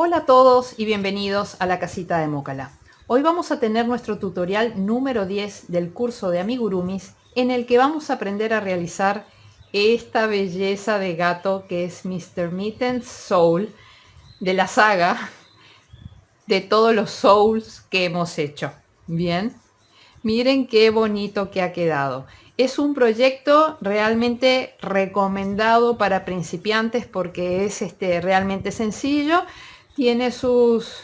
Hola a todos y bienvenidos a la casita de Mócala. Hoy vamos a tener nuestro tutorial número 10 del curso de amigurumis, en el que vamos a aprender a realizar esta belleza de gato que es Mr. Mittens Soul, de la saga de todos los Souls que hemos hecho. Bien, miren qué bonito que ha quedado. Es un proyecto realmente recomendado para principiantes porque es realmente sencillo. Tiene sus,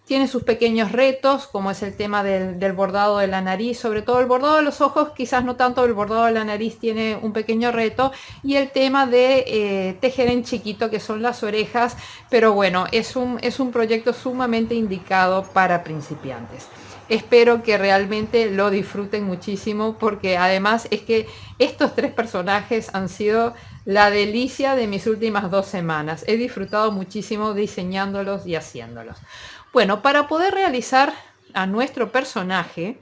tiene sus pequeños retos, como es el tema del bordado de la nariz, sobre todo el bordado de los ojos, quizás no tanto, el bordado de la nariz tiene un pequeño reto, y el tema de tejer en chiquito, que son las orejas, pero bueno, es un proyecto sumamente indicado para principiantes. Espero que realmente lo disfruten muchísimo, porque además es que estos tres personajes han sido la delicia de mis últimas 2 semanas. He disfrutado muchísimo diseñándolos y haciéndolos. Bueno, para poder realizar a nuestro personaje,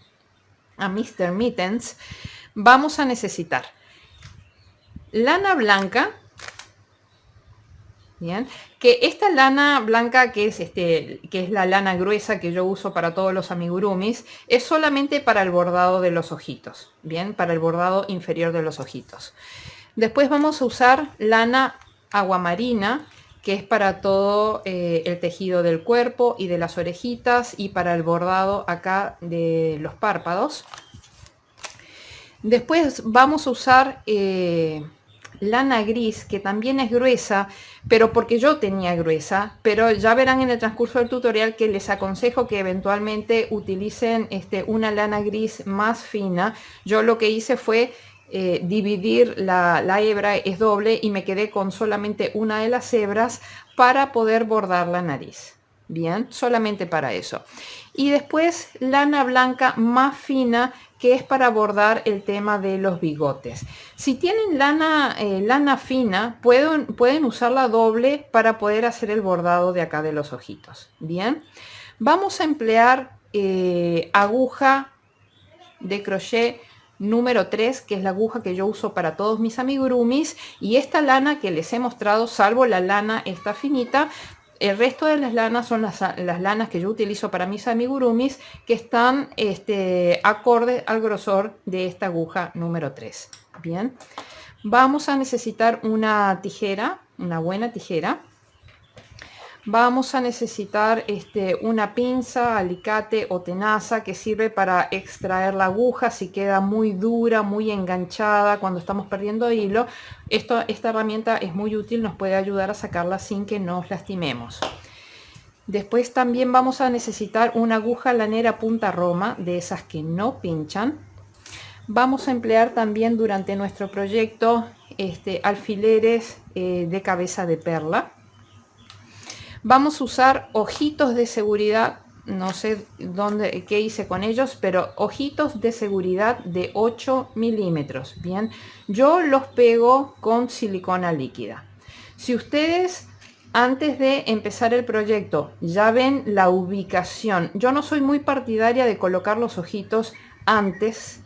a Mr. Mittens, vamos a necesitar lana blanca. Bien, que esta lana blanca que es la lana gruesa que yo uso para todos los amigurumis, es solamente para el bordado de los ojitos, bien, para el bordado inferior de los ojitos. Después vamos a usar lana aguamarina, que es para todo el tejido del cuerpo y de las orejitas, y para el bordado acá de los párpados. Después vamos a usar lana gris, que también es gruesa, pero porque yo tenía gruesa, pero ya verán en el transcurso del tutorial que les aconsejo que eventualmente utilicen una lana gris más fina. Yo lo que hice fue dividir la hebra, es doble, y me quedé con solamente una de las hebras para poder bordar la nariz. Bien, solamente para eso. Y después lana blanca más fina, que es para bordar el tema de los bigotes. Si tienen lana fina, pueden usarla doble para poder hacer el bordado de acá de los ojitos. Bien, vamos a emplear aguja de crochet número 3, que es la aguja que yo uso para todos mis amigurumis, y esta lana que les he mostrado, salvo la lana esta finita, el resto de las lanas son las lanas que yo utilizo para mis amigurumis, que están acorde al grosor de esta aguja número 3. Bien, vamos a necesitar una tijera, una buena tijera. Vamos a necesitar una pinza, alicate o tenaza, que sirve para extraer la aguja si queda muy dura, muy enganchada cuando estamos perdiendo hilo. Esta herramienta es muy útil, nos puede ayudar a sacarla sin que nos lastimemos. Después también vamos a necesitar una aguja lanera punta roma, de esas que no pinchan. Vamos a emplear también durante nuestro proyecto alfileres de cabeza de perla. Vamos a usar ojitos de seguridad, no sé qué hice con ellos, pero ojitos de seguridad de 8 milímetros. Bien, yo los pego con silicona líquida. Si ustedes antes de empezar el proyecto ya ven la ubicación, yo no soy muy partidaria de colocar los ojitos antes,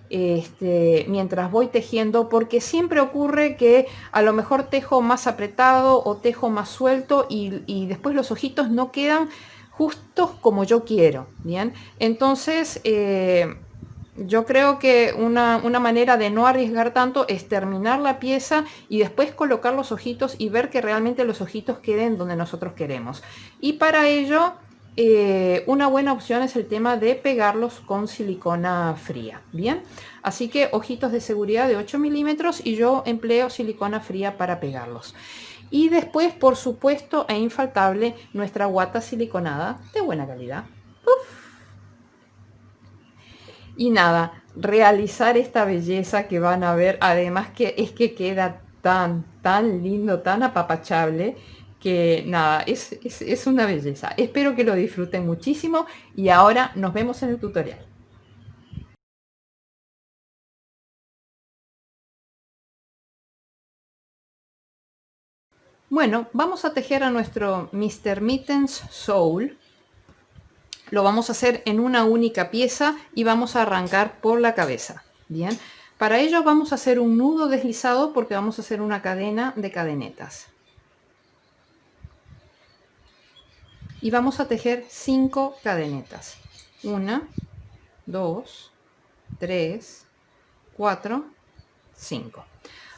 mientras voy tejiendo, porque siempre ocurre que a lo mejor tejo más apretado o tejo más suelto, y después los ojitos no quedan justos como yo quiero. Bien, entonces yo creo que una manera de no arriesgar tanto es terminar la pieza y después colocar los ojitos y ver que realmente los ojitos queden donde nosotros queremos. Y para ello una buena opción es el tema de pegarlos con silicona fría. Bien, así que ojitos de seguridad de 8 milímetros, y yo empleo silicona fría para pegarlos. Y después, por supuesto e infaltable, nuestra guata siliconada de buena calidad. ¡Uf! Y nada, realizar esta belleza que van a ver, además que es que queda tan lindo, tan apapachable, que nada, es una belleza. Espero que lo disfruten muchísimo, y ahora nos vemos en el tutorial. Bueno, vamos a tejer a nuestro Mr. Mittens Soul. Lo vamos a hacer en una única pieza y vamos a arrancar por la cabeza. Bien, para ello vamos a hacer un nudo deslizado, porque vamos a hacer una cadena de cadenetas. y vamos a tejer 5 cadenetas. 1, 2, 3, 4, 5.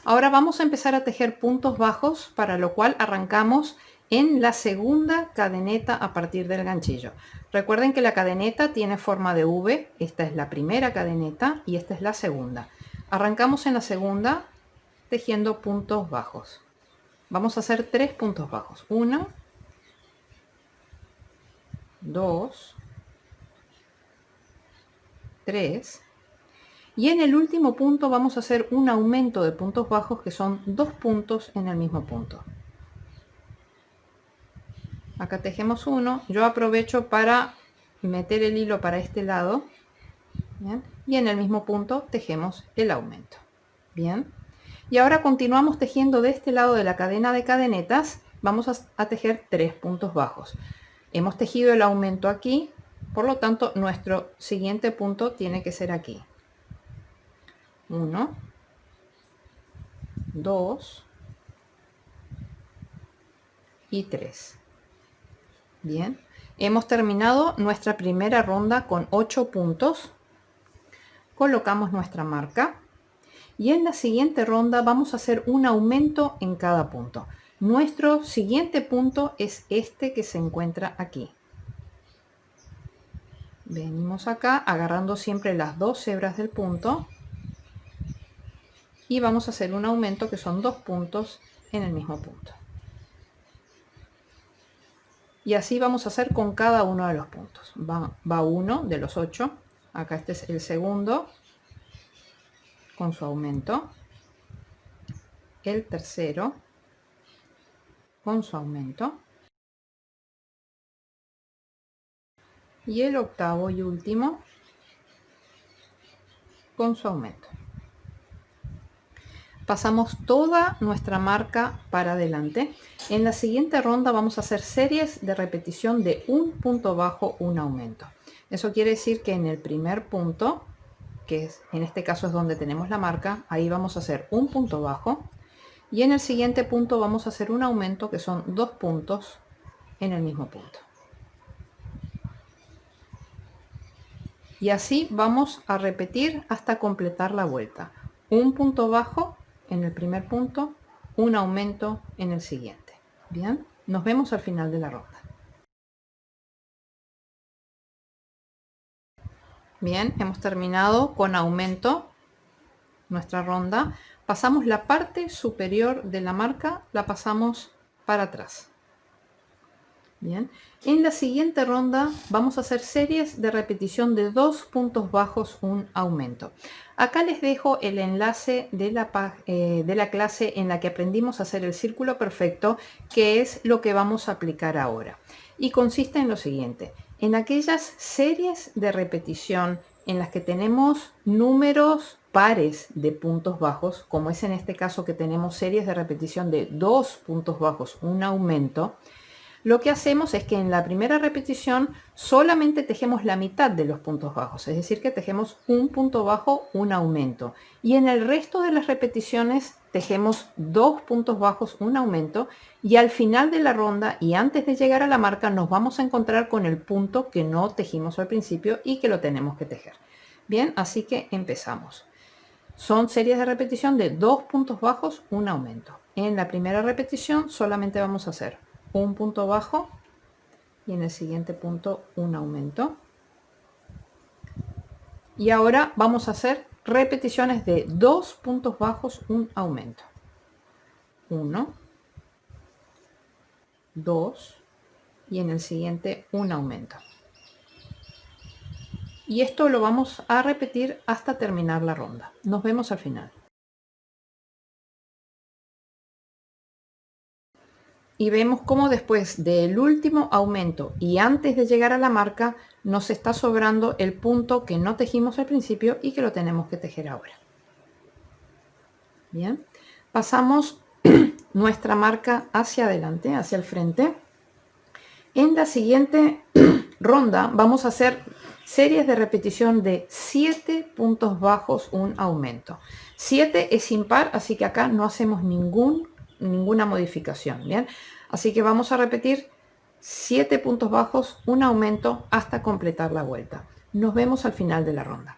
Ahora vamos a empezar a tejer puntos bajos, para lo cual arrancamos en la segunda cadeneta a partir del ganchillo. Recuerden que la cadeneta tiene forma de V, esta es la primera cadeneta y esta es la segunda. Arrancamos en la segunda tejiendo puntos bajos. Vamos a hacer 3 puntos bajos. 1, 2, 3. Y en el último punto vamos a hacer un aumento de puntos bajos, que son 2 puntos en el mismo punto. Acá tejemos uno. Yo aprovecho para meter el hilo para este lado. ¿Bien? Y en el mismo punto tejemos el aumento. Bien. Y ahora continuamos tejiendo de este lado de la cadena de cadenetas. Vamos a tejer 3 puntos bajos. Hemos tejido el aumento aquí, por lo tanto nuestro siguiente punto tiene que ser aquí. 1, 2 y 3. Bien, hemos terminado nuestra primera ronda con 8 puntos. Colocamos nuestra marca y en la siguiente ronda vamos a hacer un aumento en cada punto. Nuestro siguiente punto es este que se encuentra aquí. Venimos acá agarrando siempre las 2 hebras del punto y vamos a hacer un aumento que son 2 puntos en el mismo punto. Y así vamos a hacer con cada uno de los puntos. Va uno de los 8. Acá este es el segundo con su aumento. El tercero con su aumento. Y el octavo y último con su aumento. Pasamos toda nuestra marca para adelante. En la siguiente ronda vamos a hacer series de repetición de un punto bajo, un aumento. Eso quiere decir que en el primer punto, que es, en este caso es donde tenemos la marca, ahí vamos a hacer un punto bajo. Y en el siguiente punto vamos a hacer un aumento, que son 2 puntos en el mismo punto. Y así vamos a repetir hasta completar la vuelta. Un punto bajo en el primer punto, un aumento en el siguiente. Bien, nos vemos al final de la ronda. Bien, hemos terminado con aumento nuestra ronda. Pasamos la parte superior de la marca, la pasamos para atrás. Bien, en la siguiente ronda vamos a hacer series de repetición de 2 puntos bajos, un aumento. Acá les dejo el enlace de la clase en la que aprendimos a hacer el círculo perfecto, que es lo que vamos a aplicar ahora. Y consiste en lo siguiente: en aquellas series de repetición en las que tenemos números pares de puntos bajos, como es en este caso que tenemos series de repetición de 2 puntos bajos, un aumento, lo que hacemos es que en la primera repetición solamente tejemos la mitad de los puntos bajos, es decir, que tejemos un punto bajo, un aumento. Y en el resto de las repeticiones tejemos 2 puntos bajos, un aumento. Y al final de la ronda y antes de llegar a la marca nos vamos a encontrar con el punto que no tejimos al principio y que lo tenemos que tejer. Bien, así que empezamos. Son series de repetición de 2 puntos bajos, un aumento. En la primera repetición solamente vamos a hacer un punto bajo y en el siguiente punto un aumento. Y ahora vamos a hacer repeticiones de 2 puntos bajos, un aumento. 1, 2 y en el siguiente un aumento. Y esto lo vamos a repetir hasta terminar la ronda. Nos vemos al final. Y vemos cómo después del último aumento y antes de llegar a la marca nos está sobrando el punto que no tejimos al principio y que lo tenemos que tejer ahora. Bien, pasamos nuestra marca hacia adelante, hacia el frente. En la siguiente ronda vamos a hacer series de repetición de 7 puntos bajos, un aumento. 7 es impar, así que acá no hacemos ninguna modificación. Bien, así que vamos a repetir 7 puntos bajos, un aumento hasta completar la vuelta. Nos vemos al final de la ronda.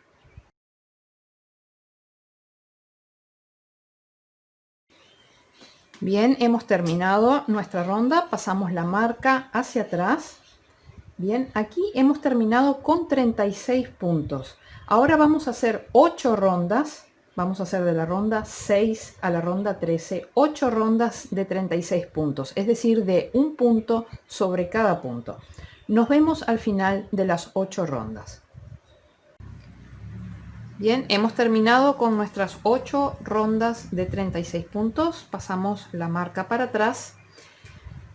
Bien, hemos terminado nuestra ronda, pasamos la marca hacia atrás. Bien, aquí hemos terminado con 36 puntos. Ahora vamos a hacer 8 rondas. Vamos a hacer de la ronda 6 a la ronda 13, 8 rondas de 36 puntos, es decir, de un punto sobre cada punto. Nos vemos al final de las 8 rondas. Bien, hemos terminado con nuestras 8 rondas de 36 puntos. Pasamos la marca para atrás.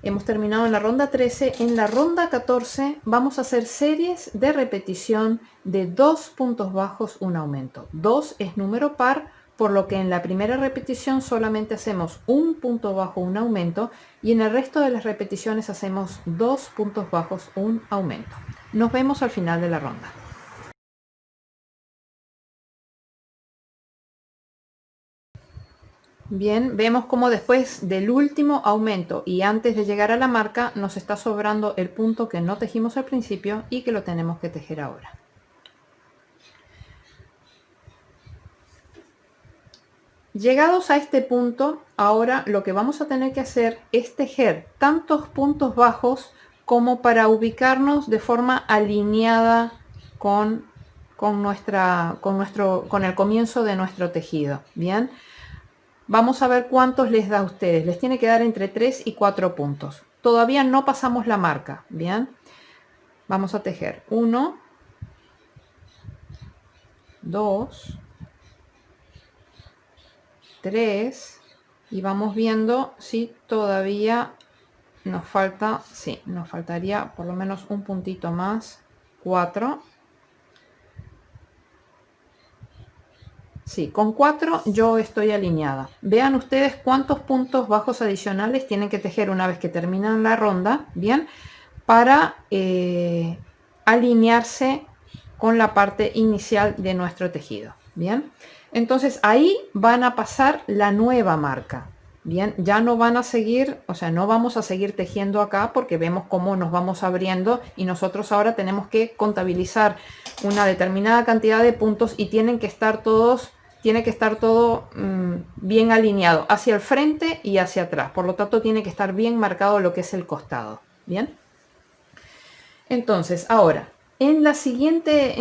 Hemos terminado en la ronda 13. En la ronda 14 vamos a hacer series de repetición de 2 puntos bajos, un aumento. 2 es número par, por lo que en la primera repetición solamente hacemos un punto bajo, un aumento, y en el resto de las repeticiones hacemos 2 puntos bajos, un aumento. Nos vemos al final de la ronda. Bien, vemos como después del último aumento y antes de llegar a la marca nos está sobrando el punto que no tejimos al principio y que lo tenemos que tejer ahora. Llegados a este punto, ahora lo que vamos a tener que hacer es tejer tantos puntos bajos como para ubicarnos de forma alineada con el comienzo de nuestro tejido. Bien. Vamos a ver cuántos les da a ustedes. Les tiene que dar entre 3 y 4 puntos. Todavía no pasamos la marca. Bien. Vamos a tejer 1, 2, 3 y vamos viendo si todavía nos falta, sí, nos faltaría por lo menos un puntito más. 4. Sí, con 4 yo estoy alineada. Vean ustedes cuántos puntos bajos adicionales tienen que tejer una vez que terminan la ronda, bien, para alinearse con la parte inicial de nuestro tejido. Bien, entonces ahí van a pasar la nueva marca. Bien, ya no van a seguir, o sea, no vamos a seguir tejiendo acá porque vemos cómo nos vamos abriendo y nosotros ahora tenemos que contabilizar una determinada cantidad de puntos y tiene que estar todo bien alineado hacia el frente y hacia atrás. Por lo tanto, tiene que estar bien marcado lo que es el costado. Bien. Entonces, ahora, en la siguiente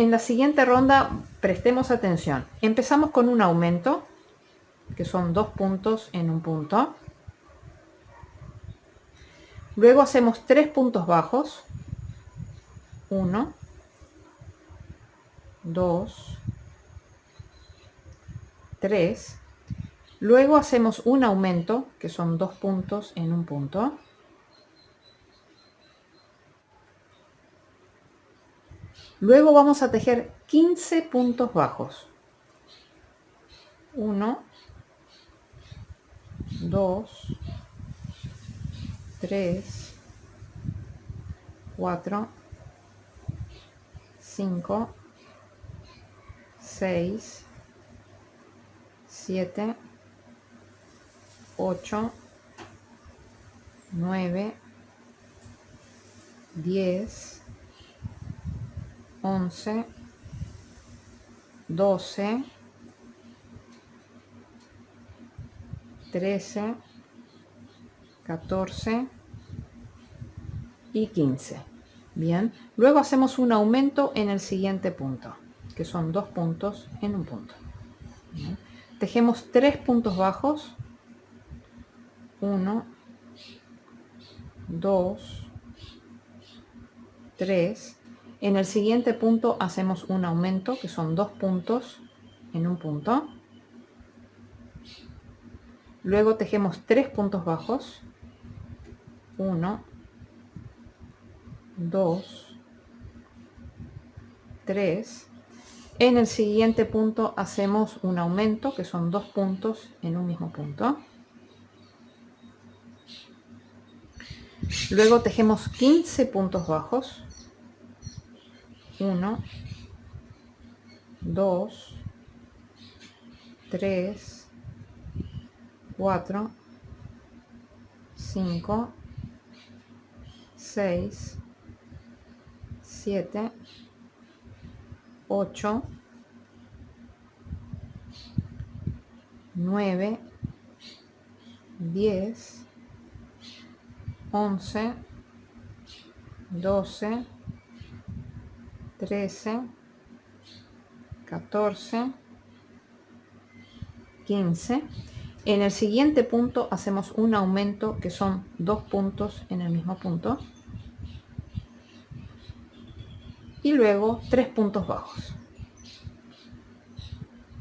ronda, prestemos atención. Empezamos con un aumento, que son 2 puntos en un punto. Luego hacemos 3 puntos bajos. 1, 2, 3. Luego hacemos un aumento, que son 2 puntos en un punto. Luego vamos a tejer 15 puntos bajos. 1, 2, 3, 4, 5, 6, 7, 8, 9, 10, 11, 12, 13, 14 y 15. Bien, luego hacemos un aumento en el siguiente punto, que son 2 puntos en un punto. Bien. Tejemos 3 puntos bajos. 1, 2, 3. En el siguiente punto hacemos un aumento, que son 2 puntos en un punto. Luego tejemos 3 puntos bajos. 1, 2, 3. En el siguiente punto hacemos un aumento, que son 2 puntos en un mismo punto. Luego tejemos 15 puntos bajos. 1, 2, 3, 4, 5, 6, 7, 8, 9, 10, 11, 12, 13, 14, 15. En el siguiente punto hacemos un aumento que son 2 puntos en el mismo punto y luego 3 puntos bajos.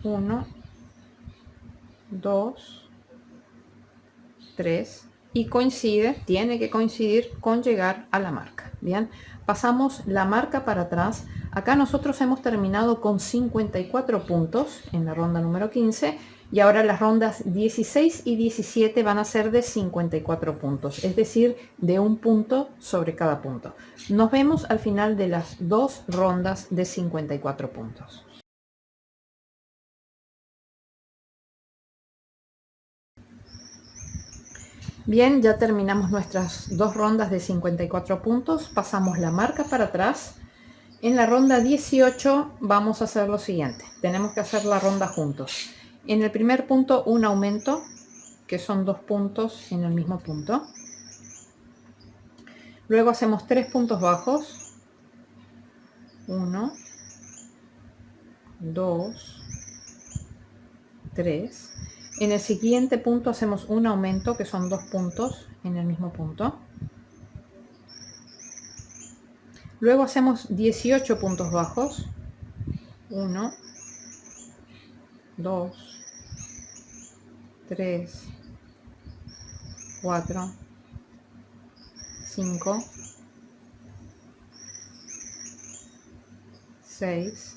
1, 2, 3 y tiene que coincidir con llegar a la marca. Bien, pasamos la marca para atrás. Acá nosotros hemos terminado con 54 puntos en la ronda número 15 y ahora las rondas 16 y 17 van a ser de 54 puntos, es decir, de un punto sobre cada punto. Nos vemos al final de las dos rondas de 54 puntos. Bien, ya terminamos nuestras dos rondas de 54 puntos, pasamos la marca para atrás. En la ronda 18 vamos a hacer lo siguiente, tenemos que hacer la ronda juntos. En el primer punto un aumento, que son 2 puntos en el mismo punto. Luego hacemos 3 puntos bajos. 1, 2, 3. En el siguiente punto hacemos un aumento, que son 2 puntos en el mismo punto. Luego hacemos 18 puntos bajos. 1, 2, 3, 4, 5, 6,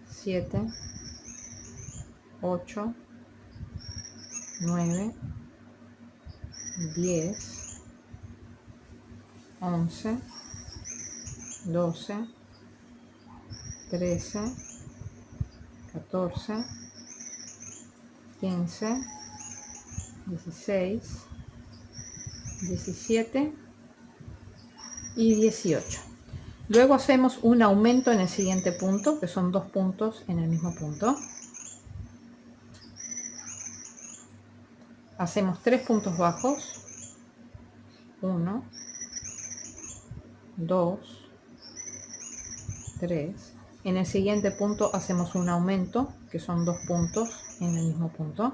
7, 8, 9, 10, 11, 12, 13, 14, 15, 16, 17 y 18. Luego hacemos un aumento en el siguiente punto, que son 2 puntos en el mismo punto. Hacemos 3 puntos bajos. 1, 2, 3. En el siguiente punto hacemos un aumento, que son 2 puntos en el mismo punto.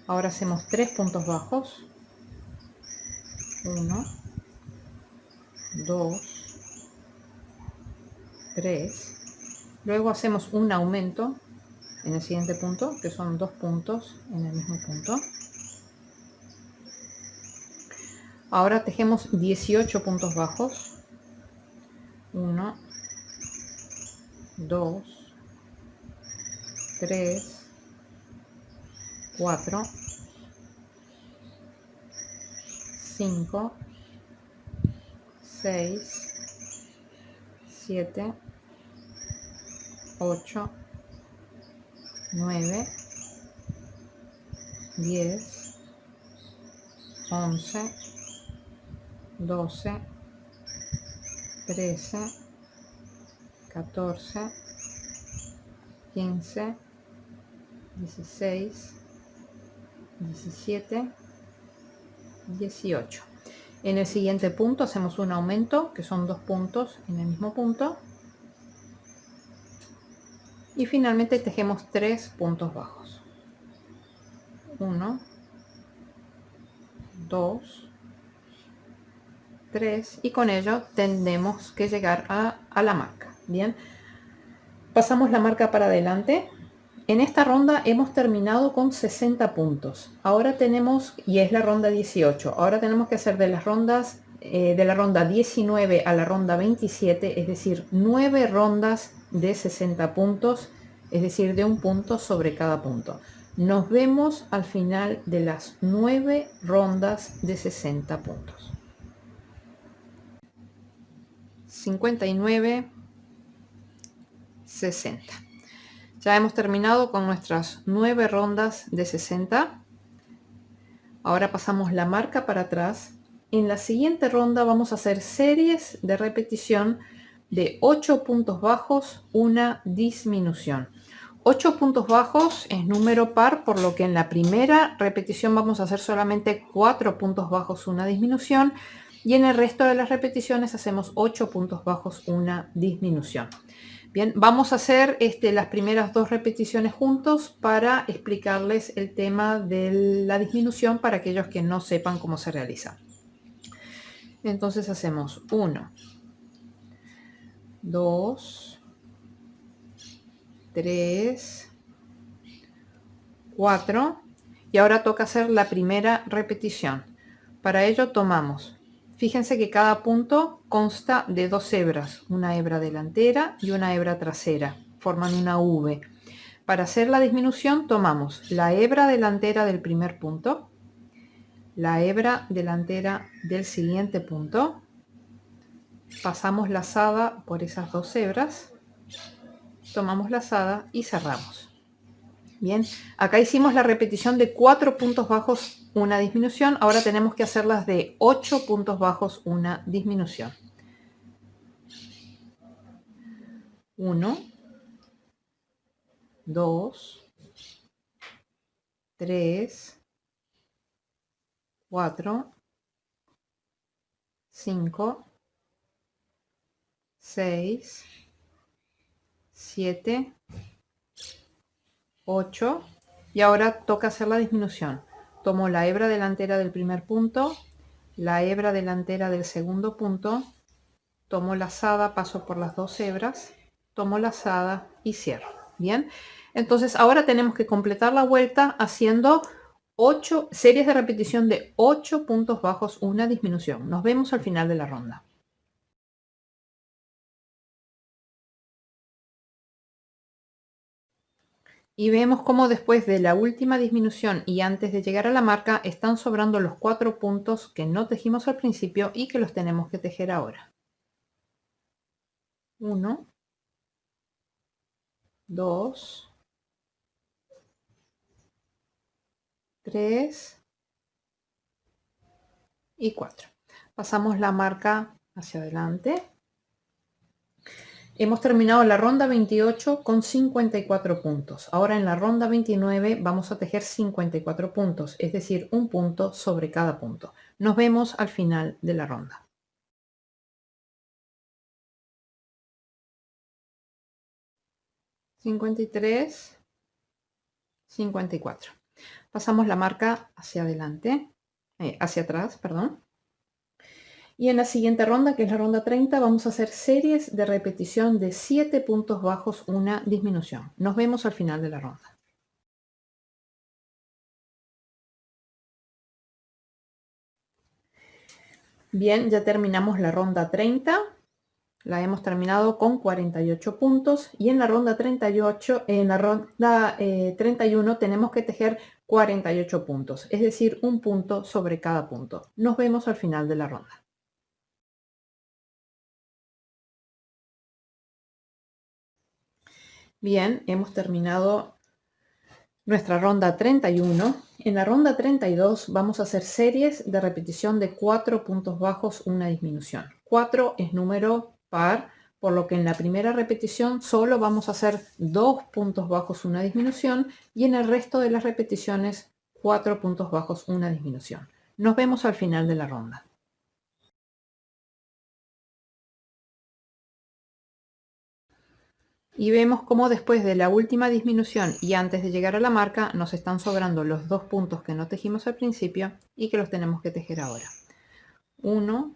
Ahora hacemos 3 puntos bajos. 1, 2, 3. Luego hacemos un aumento en el siguiente punto, que son 2 puntos en el mismo punto. Ahora tejemos 18 puntos bajos. 1, 2, 3, 4, 5, 6, 7, 8, 9, 10, 11, 12, 13, 14, 15, 16, 17, 18. En el siguiente punto hacemos un aumento, que son 2 puntos en el mismo punto. Y finalmente tejemos 3 puntos bajos. 1, 2, 3 y con ello tendremos que llegar a la marca. Bien, pasamos la marca para adelante. En esta ronda hemos terminado con 60 puntos. Ahora tenemos, y es la ronda 18, ahora tenemos que hacer de las rondas de la ronda 19 a la ronda 27, es decir, 9 rondas de 60 puntos, es decir, de un punto sobre cada punto. Nos vemos al final de las 9 rondas de 60 puntos. 59, 60. Ya hemos terminado con nuestras 9 rondas de 60. Ahora pasamos la marca para atrás. En la siguiente ronda vamos a hacer series de repetición de 8 puntos bajos, una disminución. 8 puntos bajos es número par, por lo que en la primera repetición vamos a hacer solamente 4 puntos bajos, una disminución, y en el resto de las repeticiones hacemos 8 puntos bajos, una disminución. Bien, vamos a hacer las primeras 2 repeticiones juntos para explicarles el tema de la disminución para aquellos que no sepan cómo se realiza. Entonces hacemos 1, 2, 3, 4 y ahora toca hacer la primera repetición. Para ello tomamos, fíjense que cada punto consta de 2 hebras, una hebra delantera y una hebra trasera, forman una V. Para hacer la disminución tomamos la hebra delantera del primer punto, la hebra delantera del siguiente punto, pasamos lazada por esas 2 hebras, tomamos lazada y cerramos. Bien, acá hicimos la repetición de 4 puntos bajos, una disminución. Ahora tenemos que hacerlas de 8 puntos bajos, una disminución. 1, 2, 3, 4, 5, 6, 7, 8 y ahora toca hacer la disminución. Tomo la hebra delantera del primer punto, la hebra delantera del segundo punto, tomo lazada, paso por las 2 hebras, tomo lazada y cierro. Bien, entonces ahora tenemos que completar la vuelta haciendo 8 series de repetición de 8 puntos bajos, una disminución. Nos vemos al final de la ronda. Y vemos cómo después de la última disminución y antes de llegar a la marca están sobrando los 4 puntos que no tejimos al principio y que los tenemos que tejer ahora. 1, 2, 3 y 4. Pasamos la marca hacia adelante. Hemos terminado la ronda 28 con 54 puntos. Ahora en la ronda 29 vamos a tejer 54 puntos, es decir, un punto sobre cada punto. Nos vemos al final de la ronda. (53, 54). Pasamos la marca hacia adelante, hacia atrás, perdón. Y en la siguiente ronda, que es la ronda 30, vamos a hacer series de repetición de 7 puntos bajos, una disminución. Nos vemos al final de la ronda. Bien, ya terminamos la ronda 30. La hemos terminado con 48 puntos y en la ronda 38, en la ronda 31 tenemos que tejer 48 puntos, es decir, un punto sobre cada punto. Nos vemos al final de la ronda. Bien, hemos terminado nuestra ronda 31. En la ronda 32 vamos a hacer series de repetición de 4 puntos bajos, una disminución. 4 es número par, por lo que en la primera repetición solo vamos a hacer 2 puntos bajos, una disminución, y en el resto de las repeticiones 4 puntos bajos, una disminución. Nos vemos al final de la ronda. Y vemos cómo después de la última disminución y antes de llegar a la marca nos están sobrando los 2 puntos que no tejimos al principio y que los tenemos que tejer ahora. 1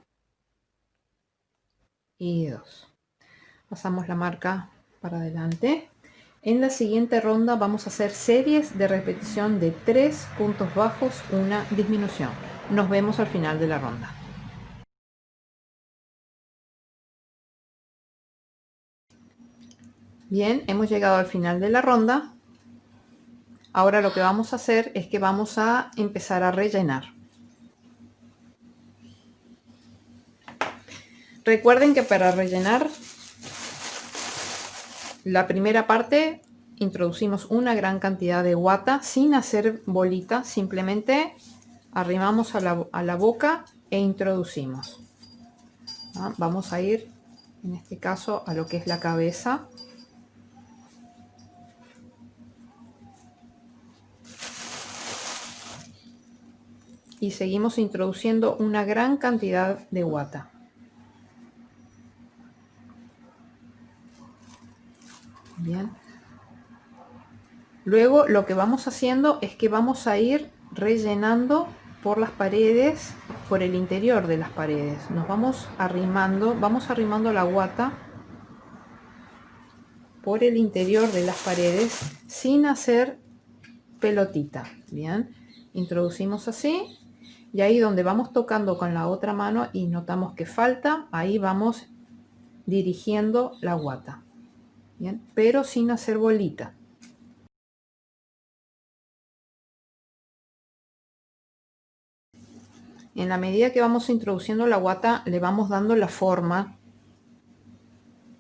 y 2. Pasamos la marca para adelante. En la siguiente ronda vamos a hacer series de repetición de 3 puntos bajos, una disminución. Nos vemos al final de la ronda. Bien, hemos llegado al final de la ronda. Ahora lo que vamos a hacer es que vamos a empezar a rellenar. Recuerden que para rellenar la primera parte introducimos una gran cantidad de guata sin hacer bolita, simplemente arrimamos a la boca e introducimos. Vamos a ir, en este caso, a lo que es la cabeza. Y seguimos introduciendo una gran cantidad de guata. Bien. Luego lo que vamos haciendo es que vamos a ir rellenando por las paredes, por el interior de las paredes. Nos vamos arrimando la guata por el interior de las paredes sin hacer pelotita. Bien, introducimos así y ahí donde vamos tocando con la otra mano y notamos que falta, ahí vamos dirigiendo la guata. Bien, pero sin hacer bolita. En la medida que vamos introduciendo la guata, le vamos dando la forma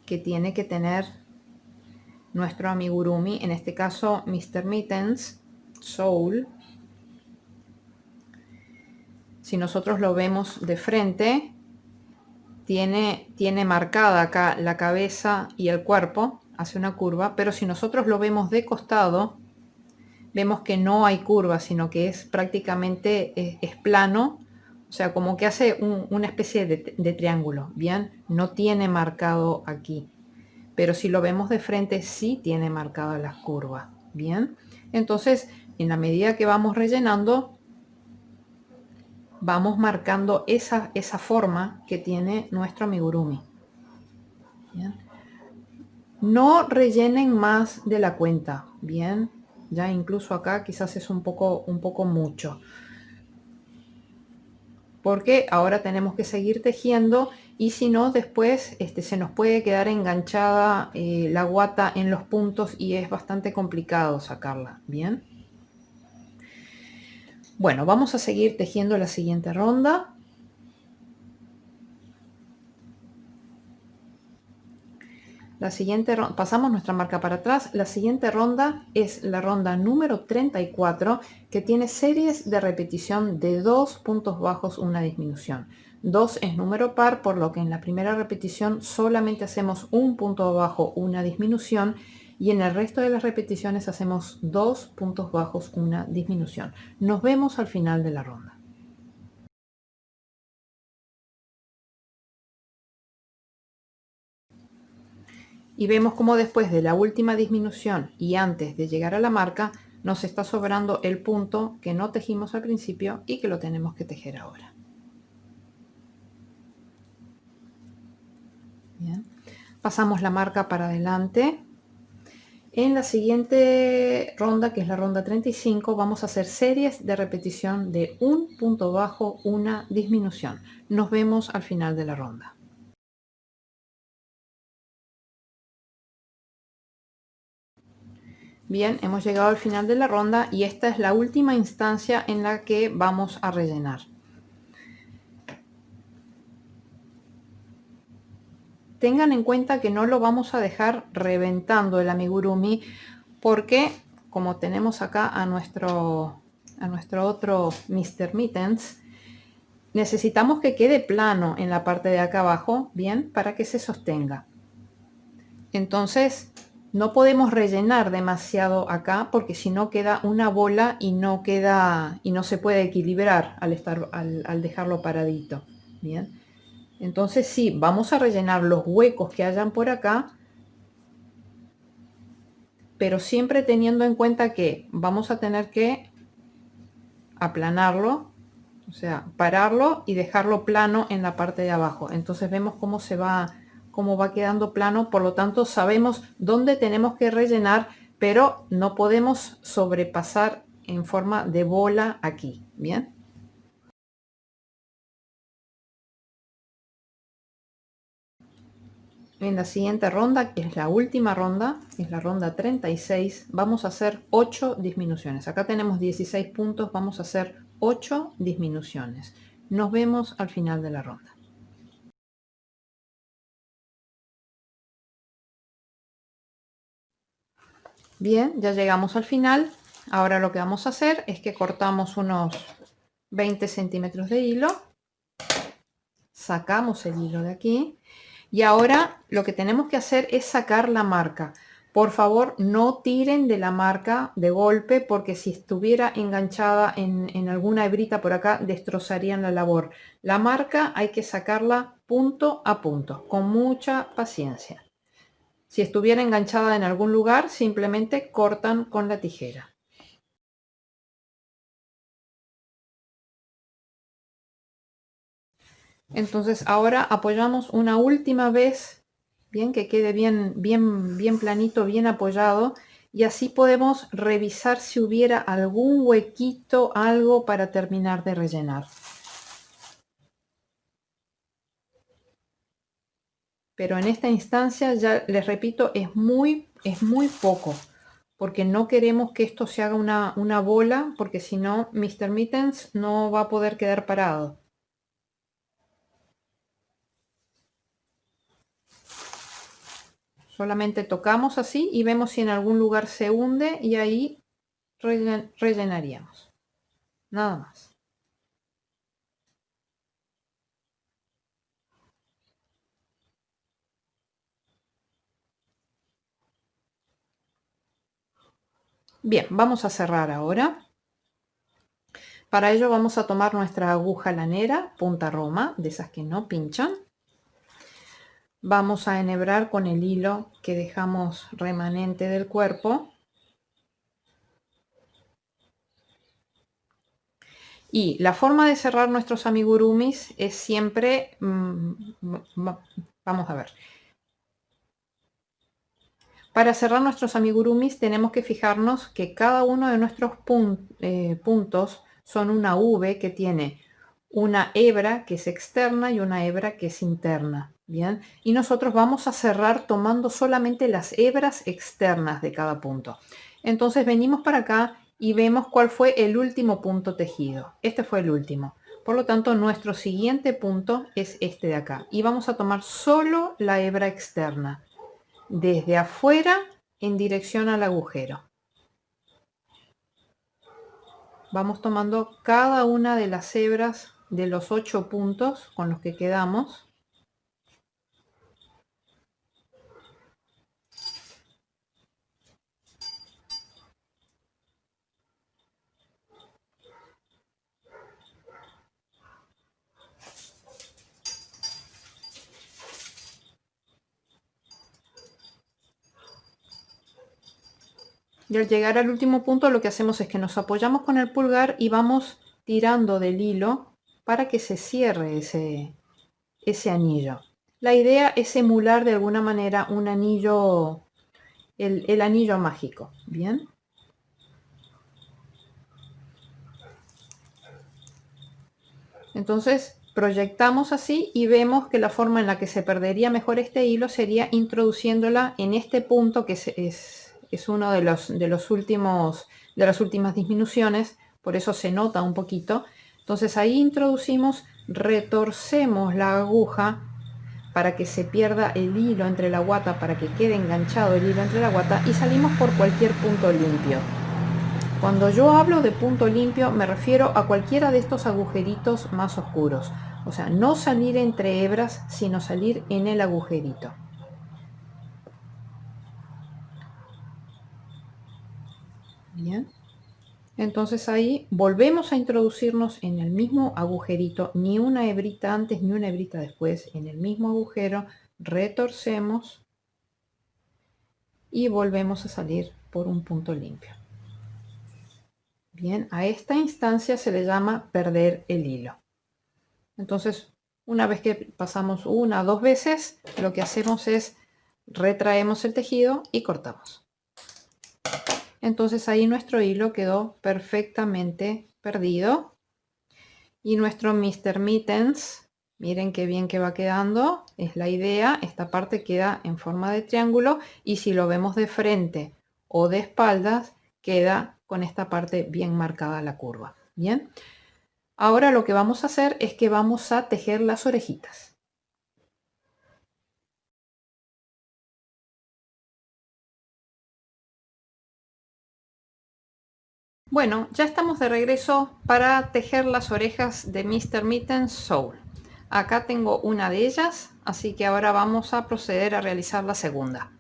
que tiene que tener nuestro amigurumi, en este caso Mr. Mittens Soul. Si nosotros lo vemos de frente, tiene marcada acá la cabeza y el cuerpo, hace una curva, pero si nosotros lo vemos de costado, vemos que no hay curva, sino que es prácticamente es plano, o sea, como que hace una especie de triángulo, ¿bien? No tiene marcado aquí, pero si lo vemos de frente sí tiene marcadas las curvas, ¿bien? Entonces, en la medida que vamos rellenando, vamos marcando esa forma que tiene nuestro amigurumi. ¿Bien? No rellenen más de la cuenta, ¿bien? Ya incluso acá quizás es un poco mucho, porque ahora tenemos que seguir tejiendo y si no después se nos puede quedar enganchada la guata en los puntos y es bastante complicado sacarla. Bien, bueno, vamos a seguir tejiendo la siguiente ronda. La siguiente pasamos nuestra marca para atrás. La siguiente ronda es la ronda número 34, que tiene series de repetición de 2 puntos bajos, una disminución. 2 es número par, por lo que en la primera repetición solamente hacemos un punto bajo, una disminución, y en el resto de las repeticiones hacemos 2 puntos bajos, una disminución. Nos vemos al final de la ronda. Y vemos como después de la última disminución y antes de llegar a la marca nos está sobrando el punto que no tejimos al principio y que lo tenemos que tejer ahora. Bien. Pasamos la marca para adelante. En la siguiente ronda, que es la ronda 35, vamos a hacer series de repetición de un punto bajo, una disminución. Nos vemos al final de la ronda. Bien, hemos llegado al final de la ronda y esta es la última instancia en la que vamos a rellenar. Tengan en cuenta que no lo vamos a dejar reventando el amigurumi porque como tenemos acá a nuestro otro Mr. Mittens, necesitamos que quede plano en la parte de acá abajo, bien, para que se sostenga. Entonces no podemos rellenar demasiado acá porque si no queda una bola y no se puede equilibrar al dejarlo paradito. Bien, entonces sí, vamos a rellenar los huecos que hayan por acá, pero siempre teniendo en cuenta que vamos a tener que aplanarlo, o sea, pararlo y dejarlo plano en la parte de abajo. Entonces vemos cómo va quedando plano, por lo tanto sabemos dónde tenemos que rellenar, pero no podemos sobrepasar en forma de bola aquí. Bien. En la siguiente ronda, que es la última ronda, es la ronda 36, vamos a hacer 8 disminuciones. Acá tenemos 16 puntos, vamos a hacer 8 disminuciones. Nos vemos al final de la ronda. Bien, ya llegamos al final. Ahora lo que vamos a hacer es que cortamos unos 20 centímetros de hilo. Sacamos el hilo de aquí. Y ahora lo que tenemos que hacer es sacar la marca. Por favor, no tiren de la marca de golpe, porque si estuviera enganchada en alguna hebrita por acá, destrozarían la labor. La marca hay que sacarla punto a punto, con mucha paciencia. Si estuviera enganchada en algún lugar, simplemente cortan con la tijera. Entonces ahora apoyamos una última vez, bien, que quede bien planito, bien apoyado, y así podemos revisar si hubiera algún huequito, algo para terminar de rellenar. Pero en esta instancia, ya les repito, es muy poco, porque no queremos que esto se haga una bola, porque si no, Mr. Mittens no va a poder quedar parado. Solamente tocamos así y vemos si en algún lugar se hunde, y ahí rellenaríamos. Nada más. Bien, vamos a cerrar ahora. Para ello vamos a tomar nuestra aguja lanera, punta roma, de esas que no pinchan. Vamos a enhebrar con el hilo que dejamos remanente del cuerpo. Y la forma de cerrar nuestros amigurumis es siempre, vamos a ver. Para cerrar nuestros amigurumis tenemos que fijarnos que cada uno de nuestros puntos son una V que tiene una hebra que es externa y una hebra que es interna. Bien, y nosotros vamos a cerrar tomando solamente las hebras externas de cada punto. Entonces venimos para acá y vemos cuál fue el último punto tejido. Este fue el último. Por lo tanto, nuestro siguiente punto es este de acá. Y vamos a tomar solo la hebra externa, desde afuera en dirección al agujero. Vamos tomando cada una de las hebras de los 8 puntos con los que quedamos. Y al llegar al último punto, lo que hacemos es que nos apoyamos con el pulgar y vamos tirando del hilo para que se cierre ese anillo. La idea es emular de alguna manera un anillo, el anillo mágico. Bien. Entonces proyectamos así y vemos que la forma en la que se perdería mejor este hilo sería introduciéndola en este punto, que es uno de las últimas disminuciones, por eso se nota un poquito. Entonces ahí introducimos, retorcemos la aguja para que se pierda el hilo entre la guata, para que quede enganchado el hilo entre la guata, y salimos por cualquier punto limpio. Cuando yo hablo de punto limpio me refiero a cualquiera de estos agujeritos más oscuros. O sea, no salir entre hebras, sino salir en el agujerito. Bien. Entonces ahí volvemos a introducirnos en el mismo agujerito, ni una hebrita antes ni una hebrita después, en el mismo agujero, retorcemos y volvemos a salir por un punto limpio. Bien, a esta instancia se le llama perder el hilo. Entonces, una vez que pasamos una o dos veces, lo que hacemos es retraemos el tejido y cortamos. Entonces ahí nuestro hilo quedó perfectamente perdido. Y nuestro Mr. Mittens, miren qué bien que va quedando, es la idea. Esta parte queda en forma de triángulo, y si lo vemos de frente o de espaldas, queda con esta parte bien marcada la curva. Bien. Ahora lo que vamos a hacer es que vamos a tejer las orejitas. Bueno, ya estamos de regreso para tejer las orejas de Mr. Mittens Soul. Acá tengo una de ellas, así que ahora vamos a proceder a realizar la segunda.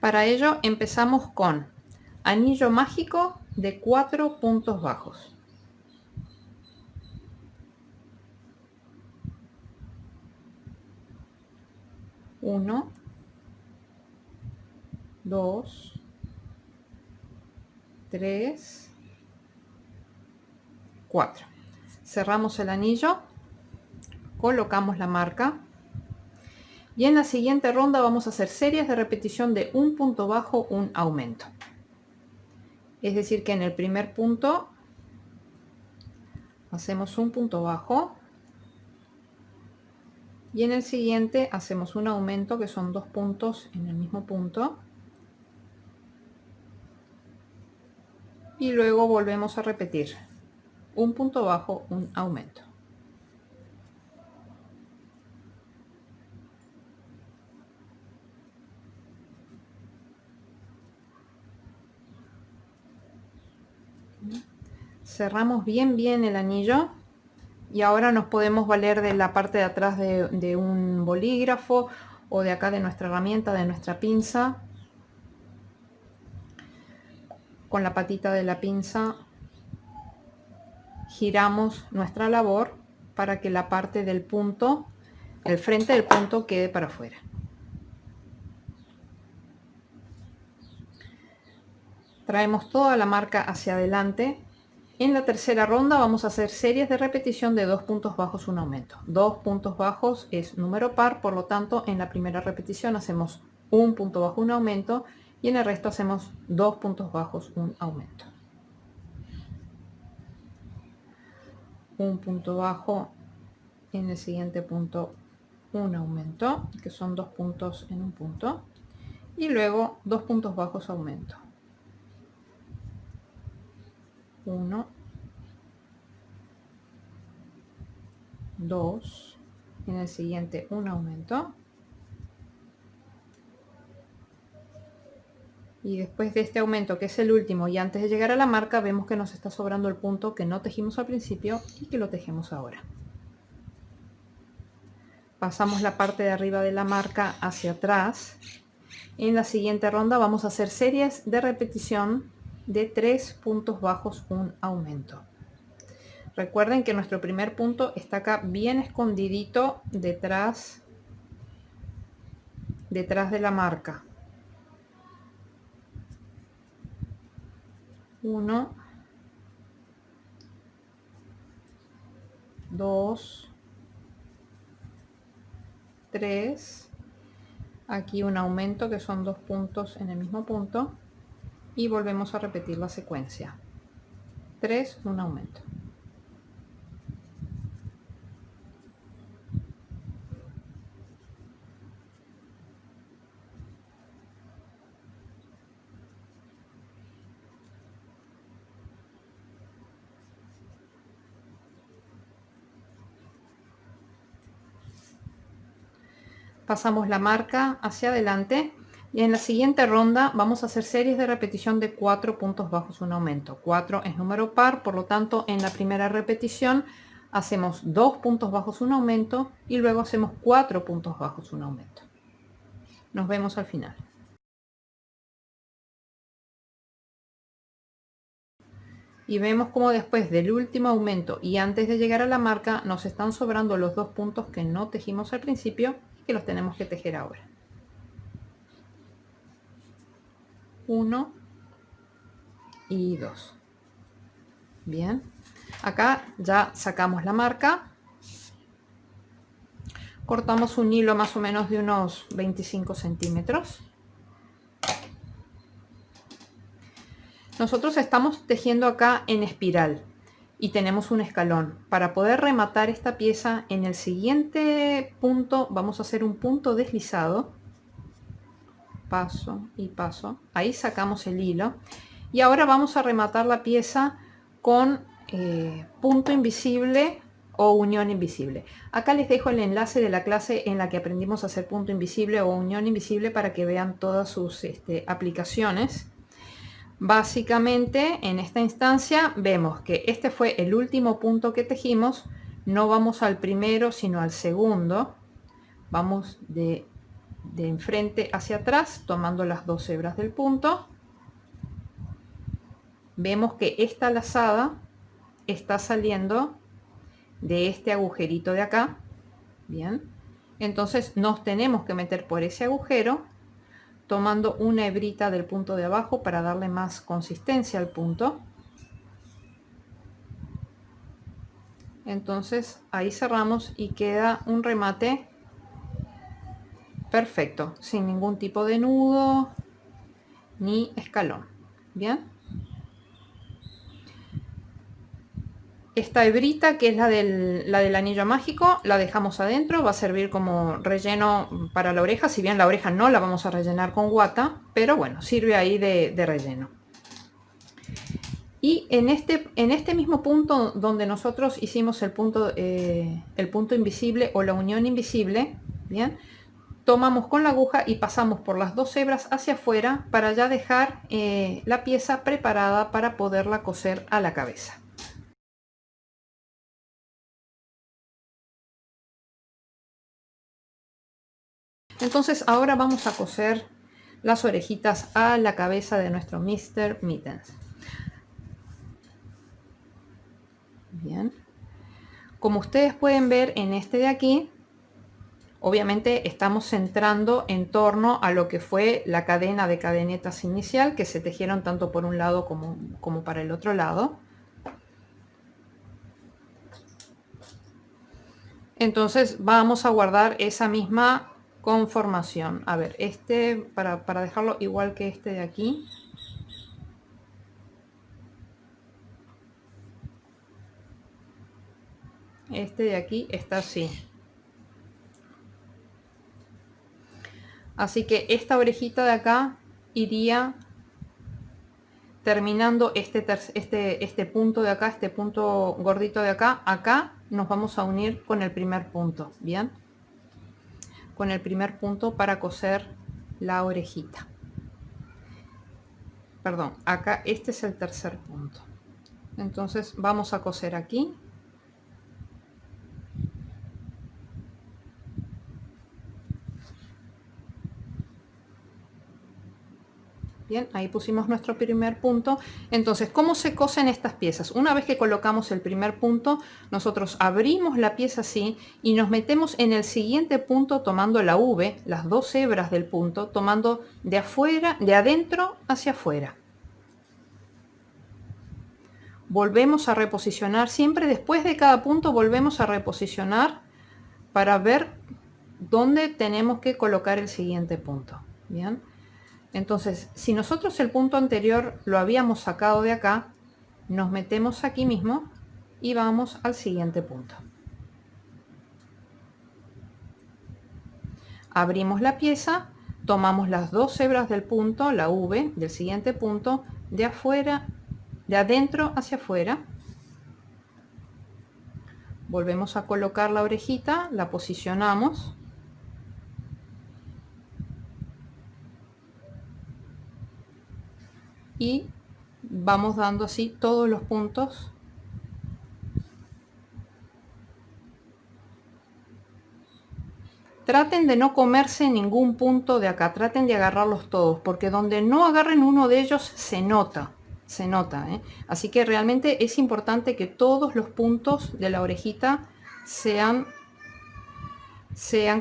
Para ello empezamos con anillo mágico de 4 puntos bajos. Uno, 2, 3, 4. Cerramos el anillo, colocamos la marca y en la siguiente ronda vamos a hacer series de repetición de un punto bajo, un aumento. Es decir que en el primer punto hacemos un punto bajo y en el siguiente hacemos un aumento, que son 2 puntos en el mismo punto, y luego volvemos a repetir un punto bajo, un aumento. Cerramos bien el anillo y ahora nos podemos valer de la parte de atrás de un bolígrafo o de acá de nuestra herramienta, de nuestra pinza. Con la patita de la pinza giramos nuestra labor para que la parte del punto, el frente del punto, quede para afuera. Traemos toda la marca hacia adelante. En la tercera ronda vamos a hacer series de repetición de 2 puntos bajos, un aumento. 2 puntos bajos es número par, por lo tanto en la primera repetición hacemos un punto bajo, un aumento, y en el resto hacemos 2 puntos bajos, un aumento. Un punto bajo, en el siguiente punto un aumento, que son 2 puntos en un punto, y luego 2 puntos bajos, aumento. 1, 2, en el siguiente un aumento, y después de este aumento, que es el último, y antes de llegar a la marca, vemos que nos está sobrando el punto que no tejimos al principio y que lo tejemos ahora. Pasamos la parte de arriba de la marca hacia atrás. En la siguiente ronda vamos a hacer series de repetición de 3 puntos bajos, un aumento. Recuerden que nuestro primer punto está acá bien escondidito detrás de la marca. 1, 2, 3, aquí un aumento, que son 2 puntos en el mismo punto, y volvemos a repetir la secuencia. 3, un aumento. Pasamos la marca hacia adelante y en la siguiente ronda vamos a hacer series de repetición de 4 puntos bajos, un aumento. 4 es número par, por lo tanto en la primera repetición hacemos 2 puntos bajos, un aumento, y luego hacemos 4 puntos bajos, un aumento. Nos vemos al final. Y vemos como después del último aumento y antes de llegar a la marca nos están sobrando los 2 puntos que no tejimos al principio y que los tenemos que tejer ahora. 1 y 2. Bien, acá ya sacamos la marca, cortamos un hilo más o menos de unos 25 centímetros. Nosotros estamos tejiendo acá en espiral y tenemos un escalón. Para poder rematar esta pieza, en el siguiente punto vamos a hacer un punto deslizado, paso y paso, ahí sacamos el hilo y ahora vamos a rematar la pieza con punto invisible o unión invisible. Acá les dejo el enlace de la clase en la que aprendimos a hacer punto invisible o unión invisible para que vean todas sus aplicaciones. Básicamente en esta instancia vemos que este fue el último punto que tejimos. No vamos al primero sino al segundo. Vamos de enfrente hacia atrás tomando las dos hebras del punto. Vemos que esta lazada está saliendo de este agujerito de acá. Bien, entonces nos tenemos que meter por ese agujero tomando una hebrita del punto de abajo para darle más consistencia al punto. Entonces ahí cerramos y queda un remate perfecto, sin ningún tipo de nudo ni escalón. Bien, esta hebrita, que es la del anillo mágico, la dejamos adentro. Va a servir como relleno para la oreja, si bien la oreja no la vamos a rellenar con guata, pero bueno, sirve ahí de relleno. Y en este mismo punto donde nosotros hicimos el punto invisible o la unión invisible, bien, tomamos con la aguja y pasamos por las dos hebras hacia afuera para ya dejar la pieza preparada para poderla coser a la cabeza. Entonces ahora vamos a coser las orejitas a la cabeza de nuestro Mr. Mittens. Bien, como ustedes pueden ver en este de aquí, obviamente estamos centrando en torno a lo que fue la cadena de cadenetas inicial que se tejieron tanto por un lado como para el otro lado. Entonces vamos a guardar esa misma conformación. A ver, para dejarlo igual que este de aquí. Este de aquí está así. Así que esta orejita de acá iría terminando este punto de acá, este punto gordito de acá. Acá nos vamos a unir con el primer punto, ¿bien? Con el primer punto para coser la orejita. Perdón, acá este es el tercer punto. Entonces vamos a coser aquí. Bien, ahí pusimos nuestro primer punto. Entonces, ¿cómo se cosen estas piezas? Una vez que colocamos el primer punto, nosotros abrimos la pieza así y nos metemos en el siguiente punto tomando la V, las dos hebras del punto, tomando de afuera, de adentro hacia afuera. Volvemos a reposicionar, siempre después de cada punto volvemos a reposicionar para ver dónde tenemos que colocar el siguiente punto. Bien. Entonces, si nosotros el punto anterior lo habíamos sacado de acá, nos metemos aquí mismo y vamos al siguiente punto. Abrimos la pieza, tomamos las dos hebras del punto, la V del siguiente punto, de afuera, de adentro hacia afuera. Volvemos a colocar la orejita, la posicionamos. Y vamos dando así todos los puntos. Traten de no comerse ningún punto de acá, traten de agarrarlos todos, porque donde no agarren uno de ellos se nota, ¿eh? Así que realmente es importante que todos los puntos de la orejita sean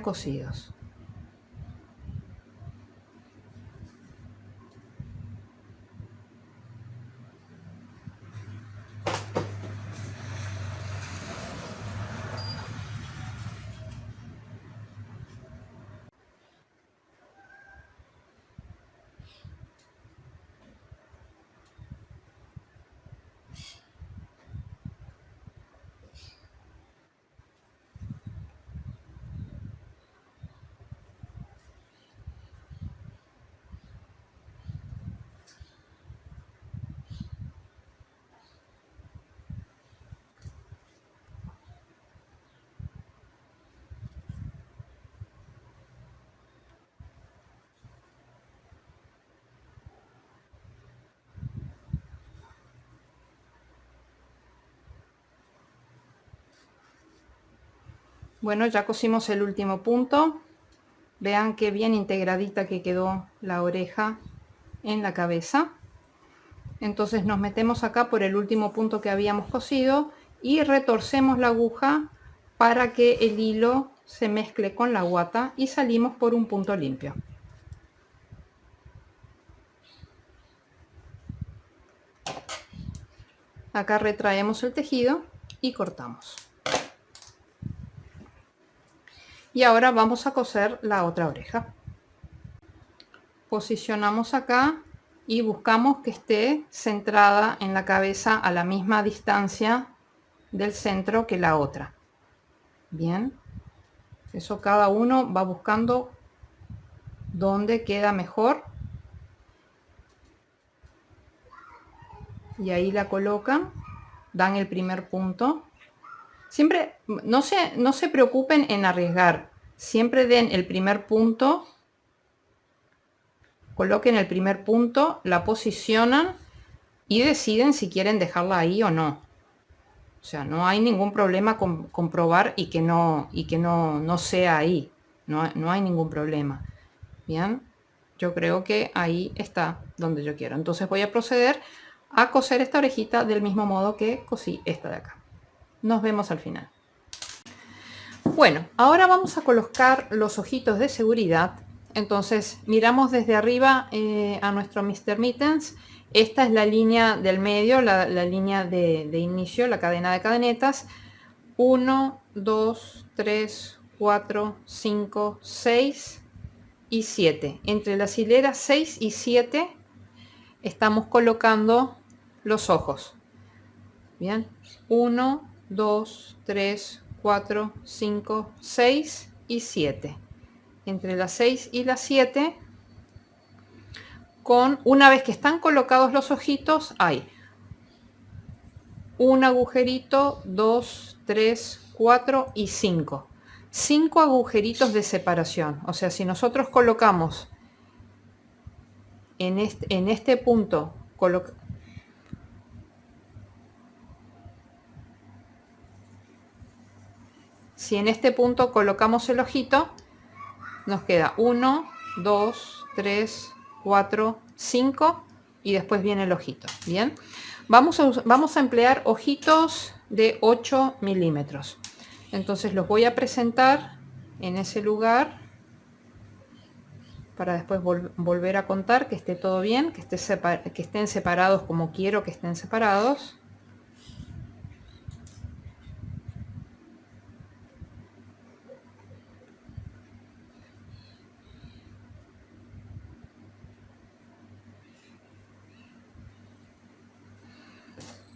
cosidos. Bueno, ya cosimos el último punto. Vean qué bien integradita que quedó la oreja en la cabeza. Entonces nos metemos acá por el último punto que habíamos cosido y retorcemos la aguja para que el hilo se mezcle con la guata y salimos por un punto limpio. Acá retraemos el tejido y cortamos. Y ahora vamos a coser la otra oreja. Posicionamos acá y buscamos que esté centrada en la cabeza a la misma distancia del centro que la otra. Bien, eso cada uno va buscando dónde queda mejor y ahí la colocan, dan el primer punto. Siempre no se preocupen en arriesgar, siempre den el primer punto, coloquen el primer punto, la posicionan y deciden si quieren dejarla ahí o no. O sea, no hay ningún problema con comprobar y que no sea ahí. No hay ningún problema. Bien, yo creo que ahí está donde yo quiero. Entonces voy a proceder a coser esta orejita del mismo modo que cosí esta de acá. Nos vemos al final. Bueno, ahora vamos a colocar los ojitos de seguridad. Entonces miramos desde arriba a nuestro Mr. Mittens. Esta es la línea del medio, la línea de inicio, la cadena de cadenetas. 1, 2, 3, 4, 5, 6 y 7. Entre las hileras 6 y 7 estamos colocando los ojos. Bien, 1, 2, 3, 4, 5, 6 y 7. Entre las 6 y las 7, una vez que están colocados los ojitos, hay un agujerito, 2, 3, 4 y 5. 5 agujeritos de separación. O sea, si nosotros colocamos en este punto, si en este punto colocamos el ojito, nos queda 1, 2, 3, 4, 5 y después viene el ojito. Bien, vamos a emplear ojitos de 8 milímetros. Entonces los voy a presentar en ese lugar para después volver a contar que esté todo bien, que estén separados como quiero que estén separados.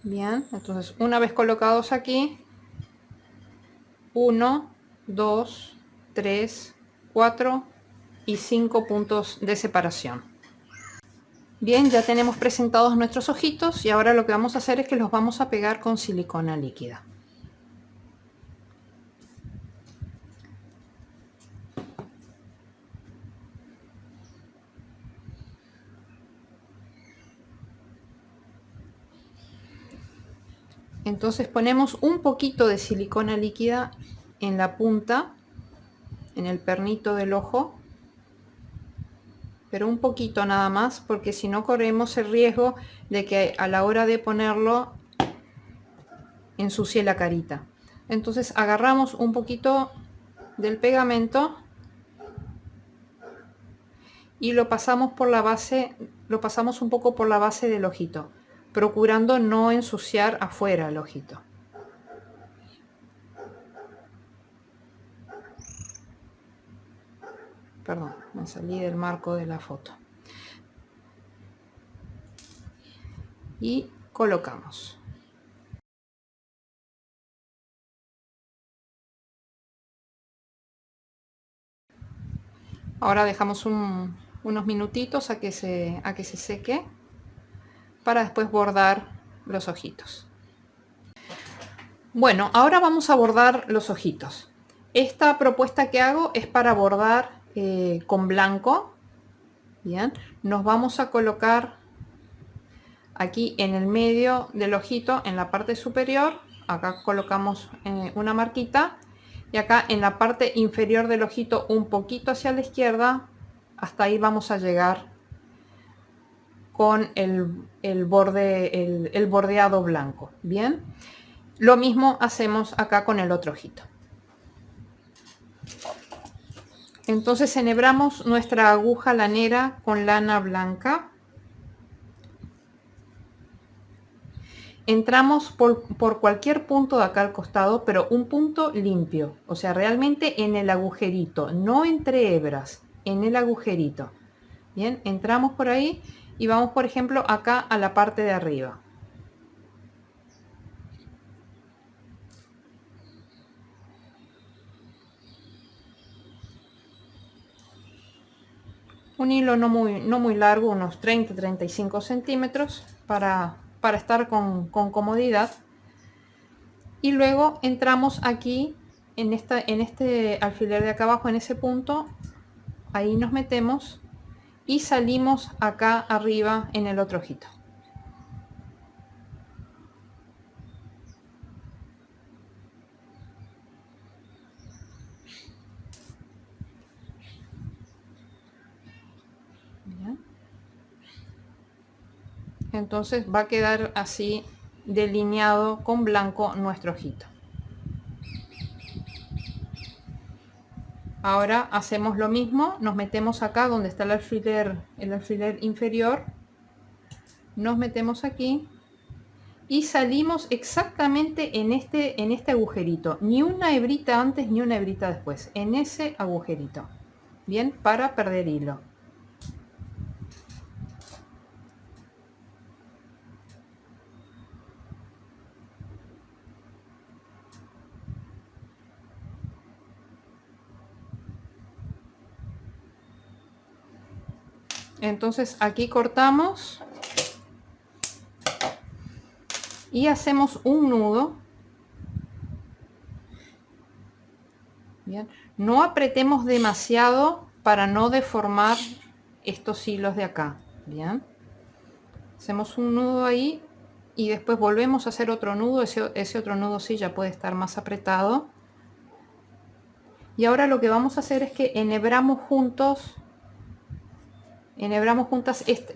Bien, entonces una vez colocados aquí, 1, 2, 3, 4 y 5 puntos de separación. Bien, ya tenemos presentados nuestros ojitos y ahora lo que vamos a hacer es que los vamos a pegar con silicona líquida. Entonces ponemos un poquito de silicona líquida en la punta, en el pernito del ojo, pero un poquito nada más, porque si no corremos el riesgo de que a la hora de ponerlo ensucie la carita. Entonces agarramos un poquito del pegamento y lo pasamos por la base, lo pasamos un poco por la base del ojito, procurando no ensuciar afuera el ojito. Perdón, me salí del marco de la foto. Y colocamos. Ahora dejamos unos minutitos a que se seque para después bordar los ojitos. Bueno, ahora vamos a bordar los ojitos. Esta propuesta que hago es para bordar con blanco. Bien, nos vamos a colocar aquí en el medio del ojito, en la parte superior. Acá colocamos una marquita y acá en la parte inferior del ojito un poquito hacia la izquierda, hasta ahí vamos a llegar con el bordeado blanco. Bien, lo mismo hacemos acá con el otro ojito. Entonces enhebramos nuestra aguja lanera con lana blanca. Entramos por cualquier punto de acá al costado, pero un punto limpio, o sea, realmente en el agujerito, no entre hebras, en el agujerito. Bien, entramos por ahí y vamos, por ejemplo, acá a la parte de arriba. Un hilo no muy largo, unos 30-35 centímetros para estar con comodidad. Y luego entramos aquí en este alfiler de acá abajo, en ese punto, ahí nos metemos y salimos acá arriba en el otro ojito. ¿Ya? Entonces va a quedar así delineado con blanco nuestro ojito. Ahora hacemos lo mismo, nos metemos acá donde está el alfiler inferior, nos metemos aquí y salimos exactamente en este agujerito, ni una hebrita antes ni una hebrita después, en ese agujerito. Bien, para perder hilo. Entonces aquí cortamos y hacemos un nudo. Bien, no apretemos demasiado para no deformar estos hilos de acá. Bien, hacemos un nudo ahí y después volvemos a hacer otro nudo. Ese otro nudo sí ya puede estar más apretado. Y ahora lo que vamos a hacer es que enhebramos juntas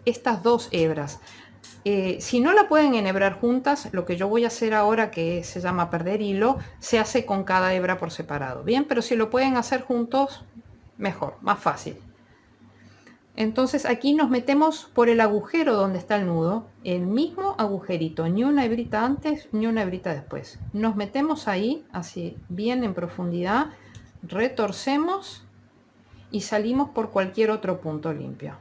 estas dos hebras. Si no la pueden enhebrar juntas, lo que yo voy a hacer ahora, que se llama perder hilo, se hace con cada hebra por separado. Bien, pero si lo pueden hacer juntos, mejor, más fácil. Entonces aquí nos metemos por el agujero donde está el nudo, el mismo agujerito, ni una hebrita antes ni una hebrita después. Nos metemos ahí, así bien en profundidad, retorcemos y salimos por cualquier otro punto limpio.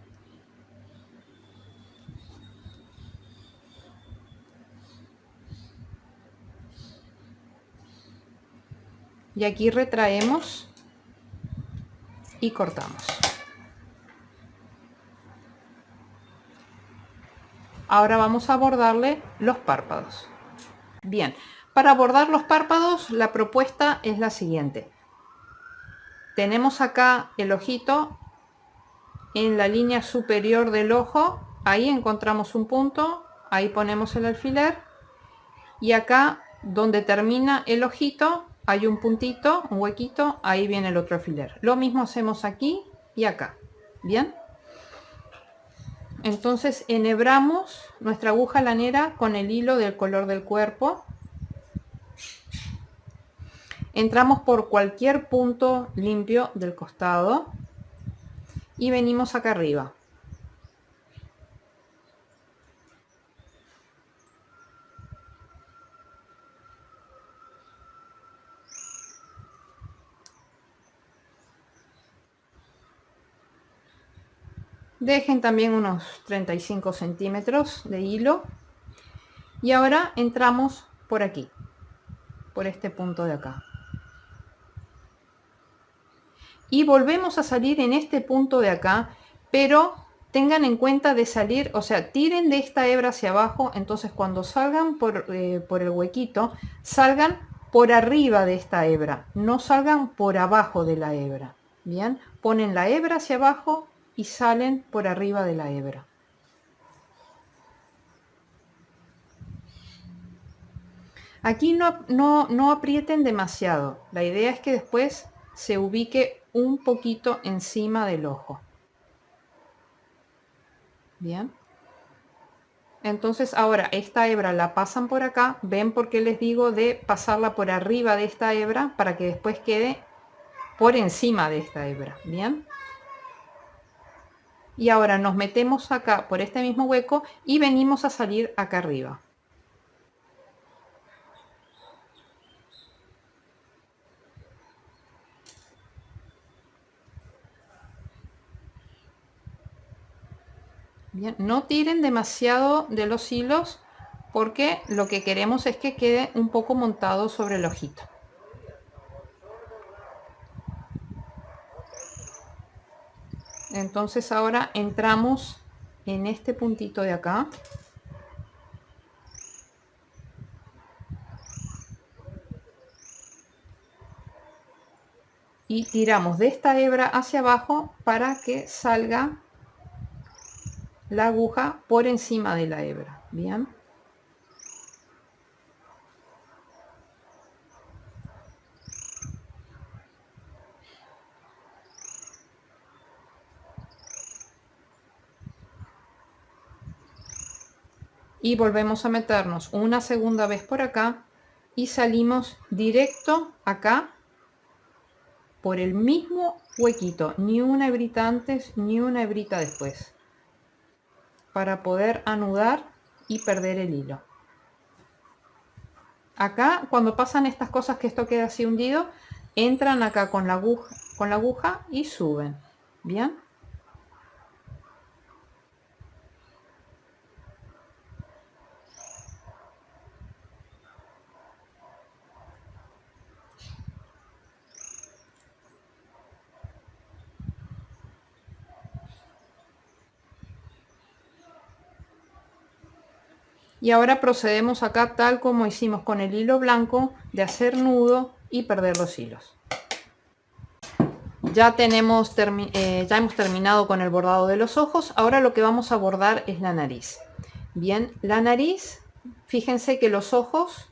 Y aquí retraemos y cortamos. Ahora vamos a bordarle los párpados. Bien, para bordar los párpados la propuesta es la siguiente. Tenemos acá el ojito en la línea superior del ojo, ahí encontramos un punto, ahí ponemos el alfiler y acá donde termina el ojito hay un puntito, un huequito, ahí viene el otro alfiler. Lo mismo hacemos aquí y acá. Bien, entonces enhebramos nuestra aguja lanera con el hilo del color del cuerpo. Entramos por cualquier punto limpio del costado y venimos acá arriba. Dejen también unos 35 centímetros de hilo y ahora entramos por aquí, por este punto de acá. Y volvemos a salir en este punto de acá, pero tengan en cuenta de salir, o sea, tiren de esta hebra hacia abajo, entonces cuando salgan por el huequito, salgan por arriba de esta hebra, no salgan por abajo de la hebra. Bien, ponen la hebra hacia abajo y salen por arriba de la hebra. Aquí no aprieten demasiado. La idea es que después se ubique un poquito encima del ojo. Bien. Entonces ahora esta hebra la pasan por acá. ¿Ven por qué les digo de pasarla por arriba de esta hebra? Para que después quede por encima de esta hebra. Bien. Y ahora nos metemos acá por este mismo hueco y venimos a salir acá arriba. Bien, no tiren demasiado de los hilos porque lo que queremos es que quede un poco montado sobre el ojito. Entonces ahora entramos en este puntito de acá. Y tiramos de esta hebra hacia abajo para que salga la aguja por encima de la hebra. Bien. Y volvemos a meternos una segunda vez por acá y salimos directo acá por el mismo huequito, ni una hebrita antes ni una hebrita después, para poder anudar y perder el hilo. Acá cuando pasan estas cosas que esto queda así hundido, entran acá con la aguja y suben. Bien. Y ahora procedemos acá tal como hicimos con el hilo blanco de hacer nudo y perder los hilos. Ya hemos terminado con el bordado de los ojos. Ahora lo que vamos a bordar es la nariz. Bien, la nariz, fíjense que los ojos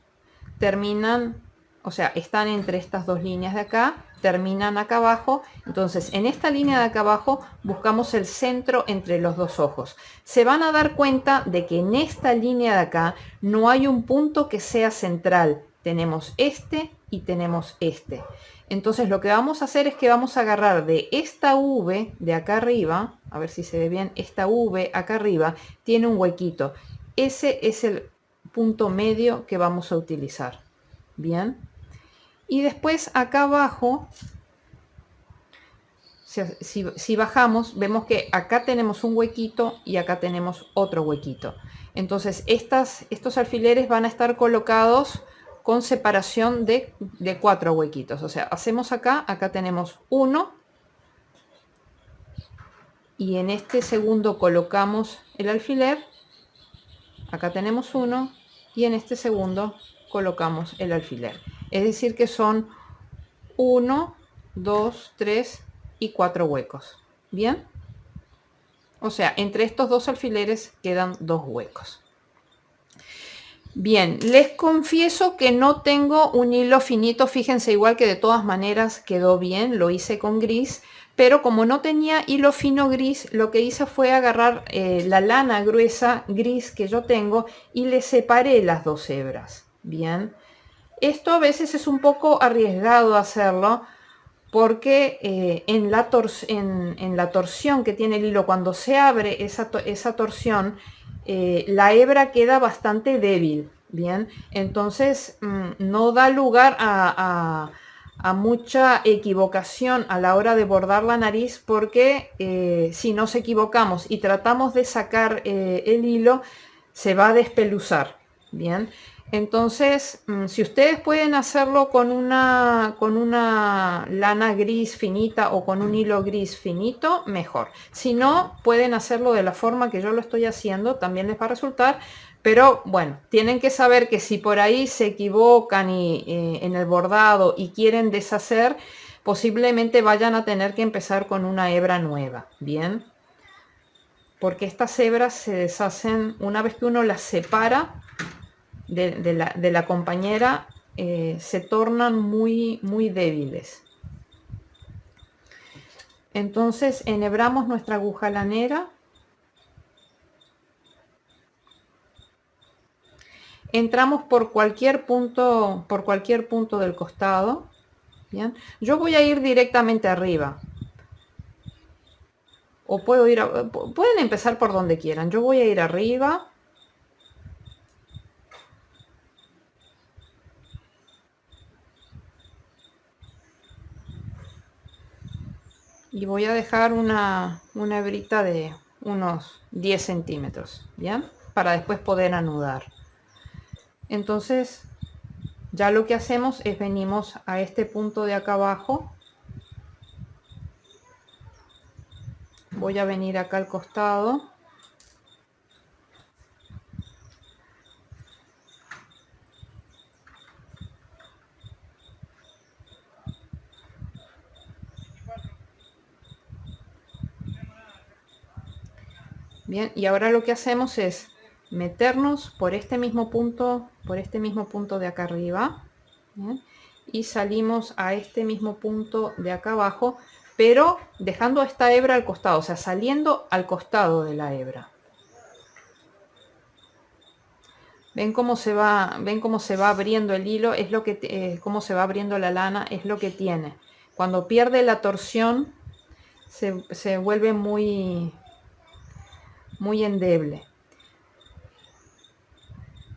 terminan, o sea, están entre estas dos líneas de acá, terminan acá abajo. Entonces en esta línea de acá abajo buscamos el centro entre los dos ojos. Se van a dar cuenta de que en esta línea de acá no hay un punto que sea central. Tenemos este y tenemos este. Entonces lo que vamos a hacer es que vamos a agarrar de esta V de acá arriba, a ver si se ve bien, esta V acá arriba tiene un huequito. Ese es el punto medio que vamos a utilizar. Bien. Y después acá abajo, si bajamos, vemos que acá tenemos un huequito y acá tenemos otro huequito. Entonces estos alfileres van a estar colocados con separación de 4 huequitos. O sea, hacemos acá tenemos uno. Y en este segundo colocamos el alfiler. Acá tenemos uno. Y en este segundo colocamos el alfiler. Es decir que son 1, 2, 3 y 4 huecos. Bien. O sea, entre estos dos alfileres quedan 2 huecos. Bien, les confieso que no tengo un hilo finito, fíjense, igual que de todas maneras quedó bien, lo hice con gris, pero como no tenía hilo fino gris, lo que hice fue agarrar la lana gruesa gris que yo tengo y le separé las dos hebras. Bien, esto a veces es un poco arriesgado hacerlo, porque en la torsión que tiene el hilo, cuando se abre esa torsión, la hebra queda bastante débil. Bien, entonces no da lugar a mucha equivocación a la hora de bordar la nariz, porque si nos equivocamos y tratamos de sacar el hilo, se va a despeluzar. Bien, entonces si ustedes pueden hacerlo con una lana gris finita o con un hilo gris finito, mejor. Si no, pueden hacerlo de la forma que yo lo estoy haciendo, también les va a resultar. Pero bueno, tienen que saber que si por ahí se equivocan en el bordado y quieren deshacer, posiblemente vayan a tener que empezar con una hebra nueva. Bien, porque estas hebras se deshacen una vez que uno las separa. de la compañera se tornan muy débiles. Entonces enhebramos nuestra aguja lanera, entramos por cualquier punto del costado. Bien, yo voy a ir directamente arriba, o puedo ir pueden empezar por donde quieran. Yo voy a ir arriba. Y voy a dejar una hebrita de unos 10 centímetros, ¿bien? Para después poder anudar. Entonces, ya lo que hacemos es venimos a este punto de acá abajo. Voy a venir acá al costado. Bien, y ahora lo que hacemos es meternos por este mismo punto de acá arriba. ¿Bien? Y salimos a este mismo punto de acá abajo, pero dejando esta hebra al costado, o sea, saliendo al costado de la hebra. Ven cómo se va abriendo el hilo, es lo que cómo se va abriendo la lana, es lo que tiene. Cuando pierde la torsión se vuelve muy endeble.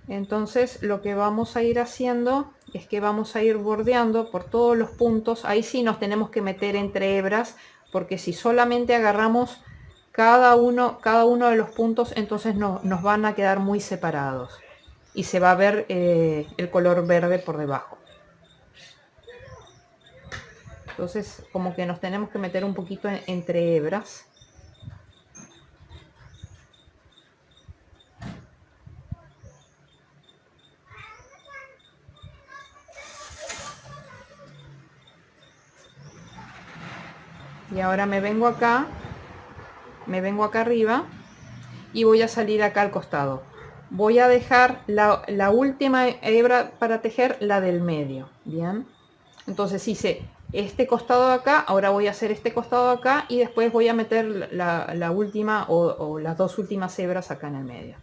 Entonces lo que vamos a ir haciendo es que vamos a ir bordeando por todos los puntos. Ahí sí nos tenemos que meter entre hebras, porque si solamente agarramos cada uno de los puntos, entonces nos van a quedar muy separados y se va a ver el color verde por debajo. Entonces como que nos tenemos que meter un poquito entre hebras. Y ahora me vengo acá arriba y voy a salir acá al costado. Voy a dejar la última hebra para tejer, la del medio. Bien, entonces hice este costado de acá, ahora voy a hacer este costado de acá y después voy a meter la última o las dos últimas hebras acá en el medio.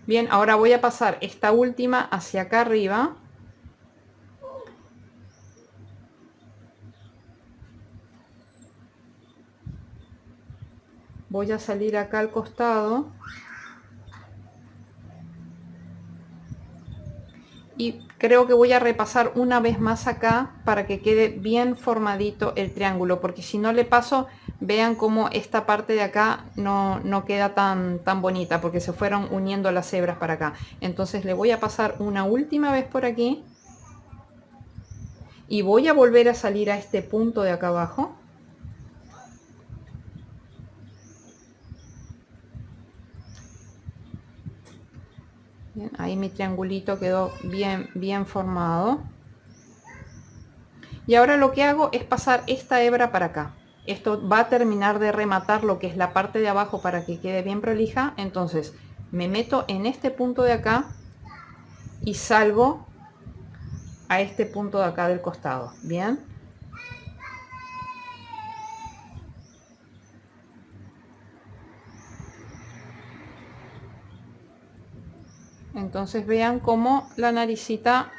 Bien, ahora voy a pasar esta última hacia acá arriba. Voy a salir acá al costado. Y creo que voy a repasar una vez más acá para que quede bien formadito el triángulo, porque si no le paso, vean cómo esta parte de acá no queda tan bonita, porque se fueron uniendo las hebras para acá. Entonces le voy a pasar una última vez por aquí y voy a volver a salir a este punto de acá abajo. Bien, ahí mi triangulito quedó bien formado. Y ahora lo que hago es pasar esta hebra para acá. Esto va a terminar de rematar lo que es la parte de abajo para que quede bien prolija. Entonces me meto en este punto de acá y salgo a este punto de acá del costado. Bien. Entonces vean cómo la naricita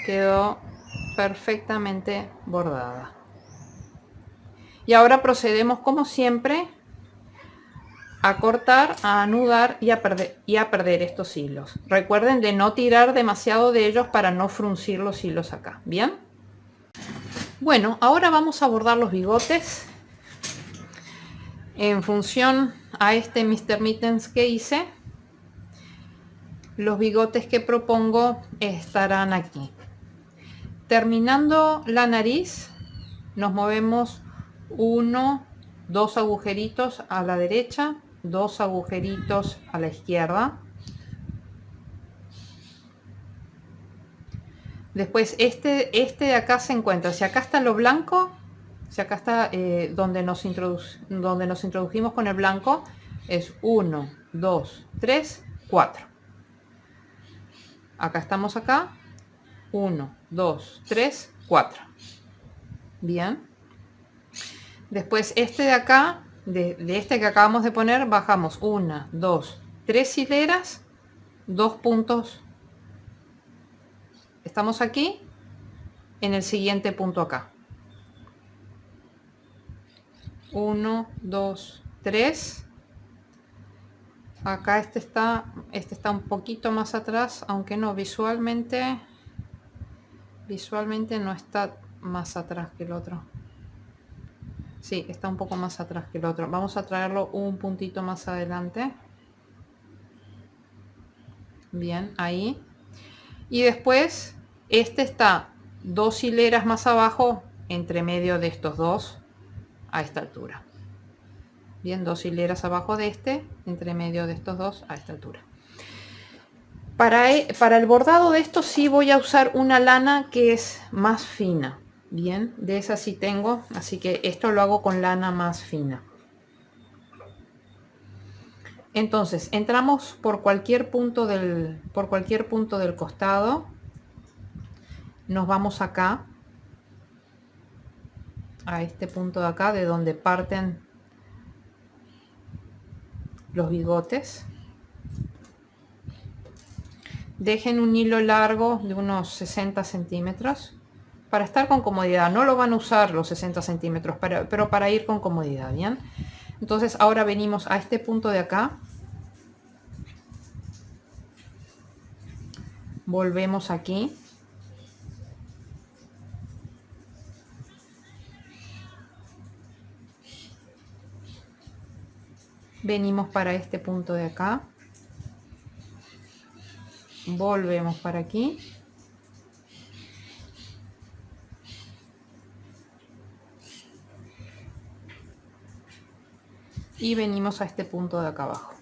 quedó perfectamente bordada. Y ahora procedemos como siempre a cortar, a anudar y a perder estos hilos. Recuerden de no tirar demasiado de ellos para no fruncir los hilos acá. Bien. Bueno, ahora vamos a bordar los bigotes en función a este Mr. Mittens que hice. Los bigotes que propongo estarán aquí. Terminando la nariz, nos movemos 1, 2 agujeritos a la derecha, 2 agujeritos a la izquierda. Después este de acá se encuentra, si acá está lo blanco, Si acá está donde nos introdujimos con el blanco, es 1, 2, 3, 4. Acá estamos acá. 1, 2, 3, 4. Bien. Después este de acá, de este que acabamos de poner, bajamos 1, 2, 3 hileras, 2 puntos. Estamos aquí, en el siguiente punto acá. 1, 2, 3. Acá este está un poquito más atrás, aunque no, visualmente no está más atrás que el otro. Sí, está un poco más atrás que el otro. Vamos a traerlo un puntito más adelante. Bien, ahí. Y después, este está 2 hileras más abajo, entre medio de estos dos, a esta altura. Bien, 2 hileras abajo de este, entre medio de estos dos, a esta altura. Para el bordado de esto sí voy a usar una lana que es más fina. Bien, de esa sí tengo, así que esto lo hago con lana más fina. Entonces entramos por cualquier punto del costado. Nos vamos acá, a este punto de acá, de donde parten los bigotes. Dejen un hilo largo de unos 60 centímetros para estar con comodidad. No lo van a usar los 60 centímetros, pero para ir con comodidad. Bien, entonces ahora venimos a este punto de acá, volvemos aquí, venimos para este punto de acá, volvemos para aquí, y venimos a este punto de acá abajo,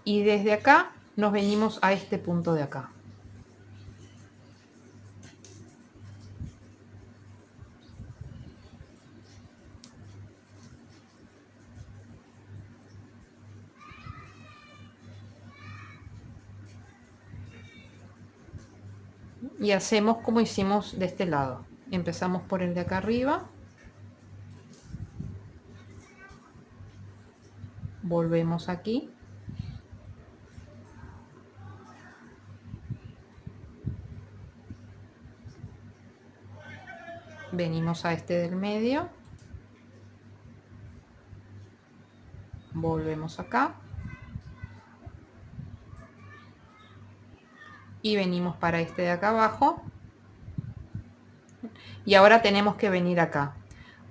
y desde acá nos venimos a este punto de acá. Y hacemos como hicimos de este lado. Empezamos por el de acá arriba, volvemos aquí, venimos a este del medio, volvemos acá y venimos para este de acá abajo, y ahora tenemos que venir acá.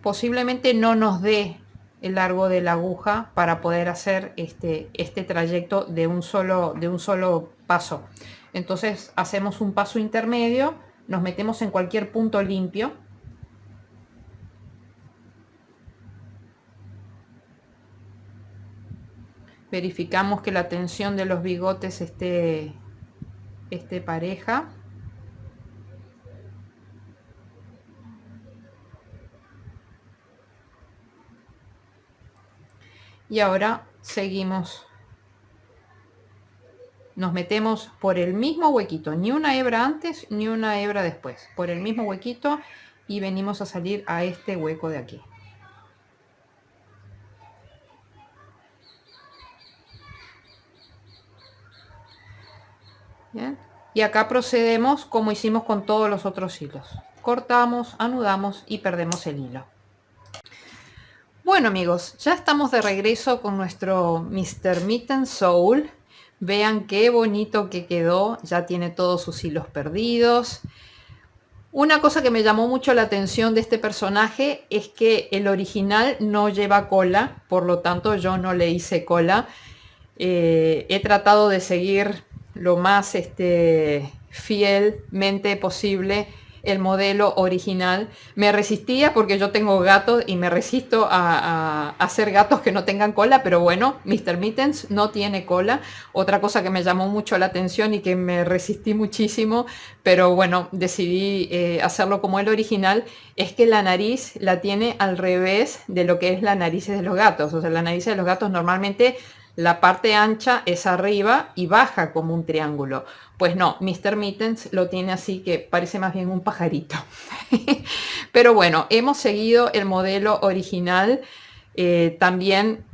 Posiblemente no nos dé el largo de la aguja para poder hacer este trayecto de un solo paso. Entonces hacemos un paso intermedio, nos metemos en cualquier punto limpio, verificamos que la tensión de los bigotes esté pareja. Y ahora seguimos, nos metemos por el mismo huequito, ni una hebra antes ni una hebra después, por el mismo huequito, y venimos a salir a este hueco de aquí. Bien. Y acá procedemos como hicimos con todos los otros hilos. Cortamos, anudamos y perdemos el hilo. Bueno amigos, ya estamos de regreso con nuestro Mr. Mitten Soul. Vean qué bonito que quedó, ya tiene todos sus hilos perdidos. Una cosa que me llamó mucho la atención de este personaje es que el original no lleva cola, por lo tanto yo no le hice cola. He tratado de seguir lo más fielmente posible el modelo original. Me resistía porque yo tengo gatos y me resisto a hacer gatos que no tengan cola, pero bueno, Mr. Mittens no tiene cola. Otra cosa que me llamó mucho la atención y que me resistí muchísimo, pero bueno, decidí hacerlo como el original, es que la nariz la tiene al revés de lo que es la nariz de los gatos. O sea, la nariz de los gatos normalmente la parte ancha es arriba y baja como un triángulo. Pues no, Mr. Mittens lo tiene así que parece más bien un pajarito. Pero bueno, hemos seguido el modelo original, también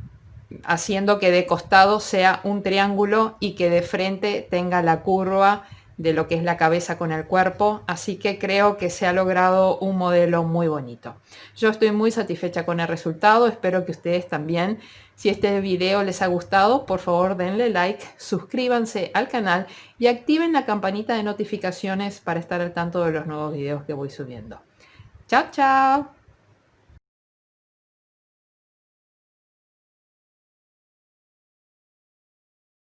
haciendo que de costado sea un triángulo y que de frente tenga la curva de lo que es la cabeza con el cuerpo, así que creo que se ha logrado un modelo muy bonito. Yo estoy muy satisfecha con el resultado, espero que ustedes también. Si este video les ha gustado, por favor denle like, suscríbanse al canal y activen la campanita de notificaciones para estar al tanto de los nuevos videos que voy subiendo. Chao, chao.